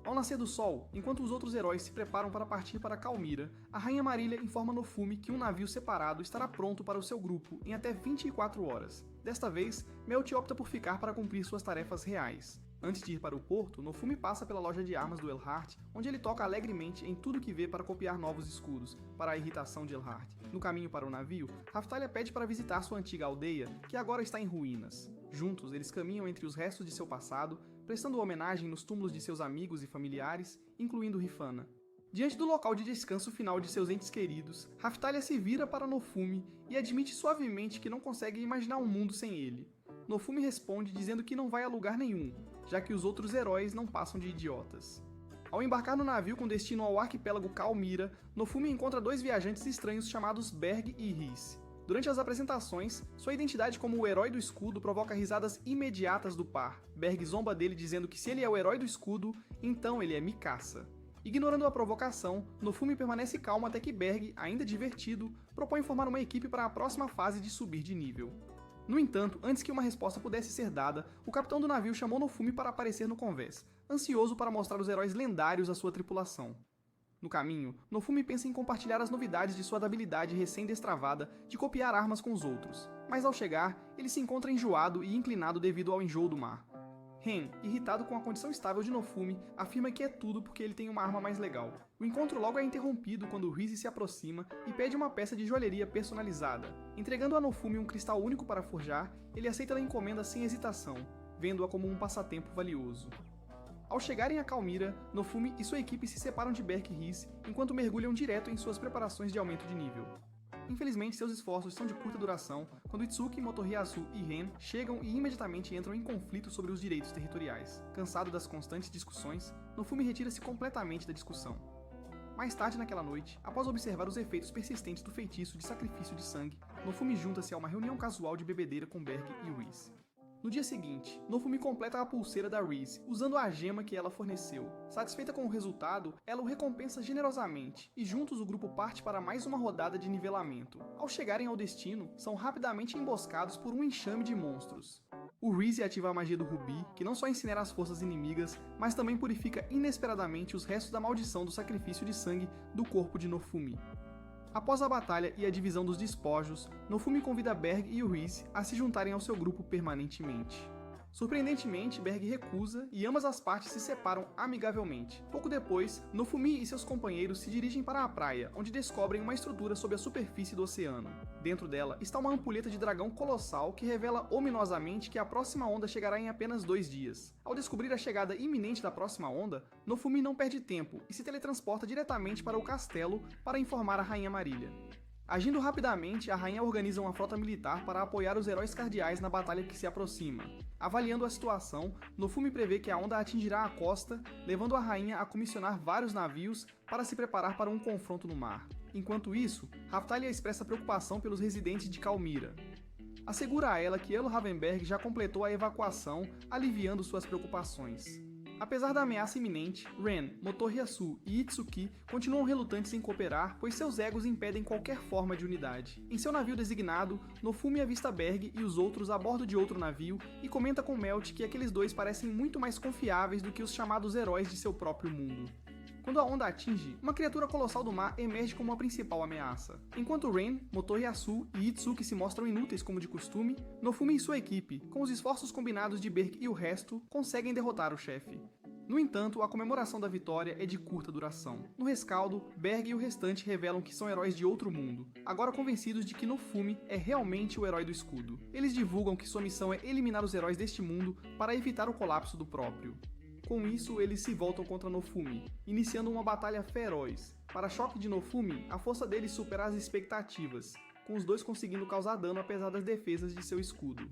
Ao nascer do sol, enquanto os outros heróis se preparam para partir para Calmira, a Rainha Marília informa Nofumi que um navio separado estará pronto para o seu grupo em até 24 horas. Desta vez, Melty opta por ficar para cumprir suas tarefas reais. Antes de ir para o porto, Nofumi passa pela loja de armas do Elhart, onde ele toca alegremente em tudo que vê para copiar novos escudos, para a irritação de Elhart. No caminho para o navio, Raphtalia pede para visitar sua antiga aldeia, que agora está em ruínas. Juntos, eles caminham entre os restos de seu passado, prestando homenagem nos túmulos de seus amigos e familiares, incluindo Rifana. Diante do local de descanso final de seus entes queridos, Raphtalia se vira para Nofumi e admite suavemente que não consegue imaginar um mundo sem ele. Nofumi responde dizendo que não vai a lugar nenhum, já que os outros heróis não passam de idiotas. Ao embarcar no navio com destino ao arquipélago Calmira, Nofumi encontra dois viajantes estranhos chamados Berg e Rhys. Durante as apresentações, sua identidade como o herói do escudo provoca risadas imediatas do par. Berg zomba dele dizendo que se ele é o herói do escudo, então ele é Mikasa. Ignorando a provocação, Nofumi permanece calmo até que Berg, ainda divertido, propõe formar uma equipe para a próxima fase de subir de nível. No entanto, antes que uma resposta pudesse ser dada, o capitão do navio chamou Nofumi para aparecer no convés, ansioso para mostrar os heróis lendários à sua tripulação. No caminho, Nofumi pensa em compartilhar as novidades de sua habilidade recém-destravada de copiar armas com os outros, mas ao chegar, ele se encontra enjoado e inclinado devido ao enjoo do mar. Ren, irritado com a condição estável de Nofumi, afirma que é tudo porque ele tem uma arma mais legal. O encontro logo é interrompido quando Rhys se aproxima e pede uma peça de joalheria personalizada. Entregando a Nofumi um cristal único para forjar, ele aceita a encomenda sem hesitação, vendo-a como um passatempo valioso. Ao chegarem a Calmira, Nofumi e sua equipe se separam de Berg e Rhys enquanto mergulham direto em suas preparações de aumento de nível. Infelizmente, seus esforços são de curta duração quando Itsuki, Motohyasu e Ren chegam e imediatamente entram em conflito sobre os direitos territoriais. Cansado das constantes discussões, Nofumi retira-se completamente da discussão. Mais tarde naquela noite, após observar os efeitos persistentes do feitiço de sacrifício de sangue, Nofumi junta-se a uma reunião casual de bebedeira com Berg e Rhys. No dia seguinte, Nofumi completa a pulseira da Rhys, usando a gema que ela forneceu. Satisfeita com o resultado, ela o recompensa generosamente, e juntos o grupo parte para mais uma rodada de nivelamento. Ao chegarem ao destino, são rapidamente emboscados por um enxame de monstros. O Rhys ativa a magia do Rubi, que não só incinera as forças inimigas, mas também purifica inesperadamente os restos da maldição do sacrifício de sangue do corpo de Nofumi. Após a batalha e a divisão dos despojos, Nofumi convida Berg e o Rhys a se juntarem ao seu grupo permanentemente. Surpreendentemente, Berg recusa e ambas as partes se separam amigavelmente. Pouco depois, Nofumi e seus companheiros se dirigem para a praia, onde descobrem uma estrutura sob a superfície do oceano. Dentro dela está uma ampulheta de dragão colossal que revela ominosamente que a próxima onda chegará em apenas 2 dias. Ao descobrir a chegada iminente da próxima onda, Nofumi não perde tempo e se teletransporta diretamente para o castelo para informar a Rainha Marília. Agindo rapidamente, a rainha organiza uma frota militar para apoiar os heróis cardeais na batalha que se aproxima. Avaliando a situação, Nofumi prevê que a onda atingirá a costa, levando a rainha a comissionar vários navios para se preparar para um confronto no mar. Enquanto isso, Raphtalia expressa preocupação pelos residentes de Calmira. Assegura a ela que Elo Ravenberg já completou a evacuação, aliviando suas preocupações. Apesar da ameaça iminente, Ren, Motohyasu e Itsuki continuam relutantes em cooperar, pois seus egos impedem qualquer forma de unidade. Em seu navio designado, Nofumi avista Berg e os outros a bordo de outro navio e comenta com Melt que aqueles dois parecem muito mais confiáveis do que os chamados heróis de seu próprio mundo. Quando a onda atinge, uma criatura colossal do mar emerge como a principal ameaça. Enquanto Ren, Motohyasu e Itsuki se mostram inúteis como de costume, Nofumi e sua equipe, com os esforços combinados de Berg e o resto, conseguem derrotar o chefe. No entanto, a comemoração da vitória é de curta duração. No rescaldo, Berg e o restante revelam que são heróis de outro mundo, agora convencidos de que Nofumi é realmente o herói do escudo. Eles divulgam que sua missão é eliminar os heróis deste mundo para evitar o colapso do próprio. Com isso, eles se voltam contra Nofumi, iniciando uma batalha feroz. Para choque de Nofumi, a força deles supera as expectativas, com os dois conseguindo causar dano apesar das defesas de seu escudo.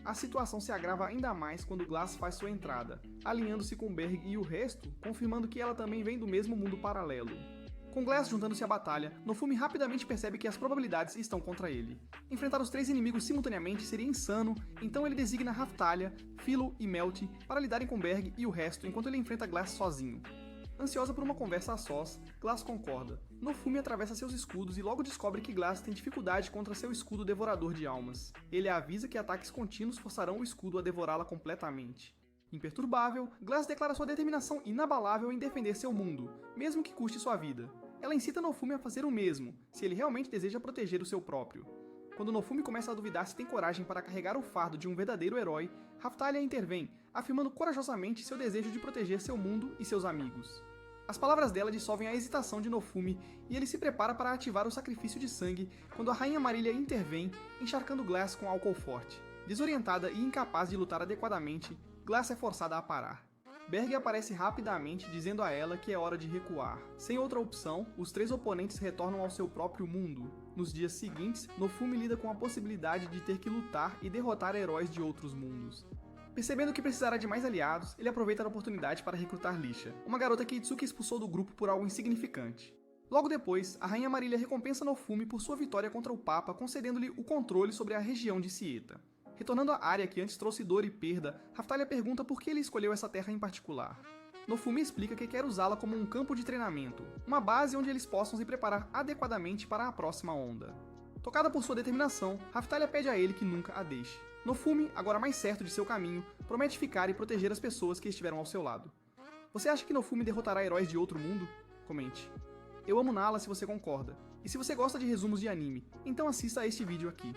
A situação se agrava ainda mais quando Glass faz sua entrada, alinhando-se com Berg e o resto, confirmando que ela também vem do mesmo mundo paralelo. Com Glass juntando-se à batalha, Nofumi rapidamente percebe que as probabilidades estão contra ele. Enfrentar os 3 inimigos simultaneamente seria insano, então ele designa Raphtalia, Philo e Melt para lidarem com Berg e o resto enquanto ele enfrenta Glass sozinho. Ansiosa por uma conversa a sós, Glass concorda. Nofumi atravessa seus escudos e logo descobre que Glass tem dificuldade contra seu escudo devorador de almas. Ele a avisa que ataques contínuos forçarão o escudo a devorá-la completamente. Imperturbável, Glass declara sua determinação inabalável em defender seu mundo, mesmo que custe sua vida. Ela incita Nofumi a fazer o mesmo, se ele realmente deseja proteger o seu próprio. Quando Nofumi começa a duvidar se tem coragem para carregar o fardo de um verdadeiro herói, Raphtalia intervém, afirmando corajosamente seu desejo de proteger seu mundo e seus amigos. As palavras dela dissolvem a hesitação de Nofumi e ele se prepara para ativar o sacrifício de sangue quando a Rainha Marília intervém, encharcando Glass com álcool forte. Desorientada e incapaz de lutar adequadamente, Glass é forçada a parar. Berg aparece rapidamente dizendo a ela que é hora de recuar. Sem outra opção, os 3 oponentes retornam ao seu próprio mundo. Nos dias seguintes, Nofumi lida com a possibilidade de ter que lutar e derrotar heróis de outros mundos. Percebendo que precisará de mais aliados, ele aproveita a oportunidade para recrutar Lisha, uma garota que Itsuki expulsou do grupo por algo insignificante. Logo depois, a Rainha Marília recompensa Nofumi por sua vitória contra o Papa, concedendo-lhe o controle sobre a região de Cieta. Retornando à área que antes trouxe dor e perda, Raphtalia pergunta por que ele escolheu essa terra em particular. Nofumi explica que quer usá-la como um campo de treinamento, uma base onde eles possam se preparar adequadamente para a próxima onda. Tocada por sua determinação, Raphtalia pede a ele que nunca a deixe. Nofumi, agora mais certo de seu caminho, promete ficar e proteger as pessoas que estiveram ao seu lado. Você acha que Nofumi derrotará heróis de outro mundo? Comente. Eu amo Nala se você concorda, e se você gosta de resumos de anime, então assista a este vídeo aqui.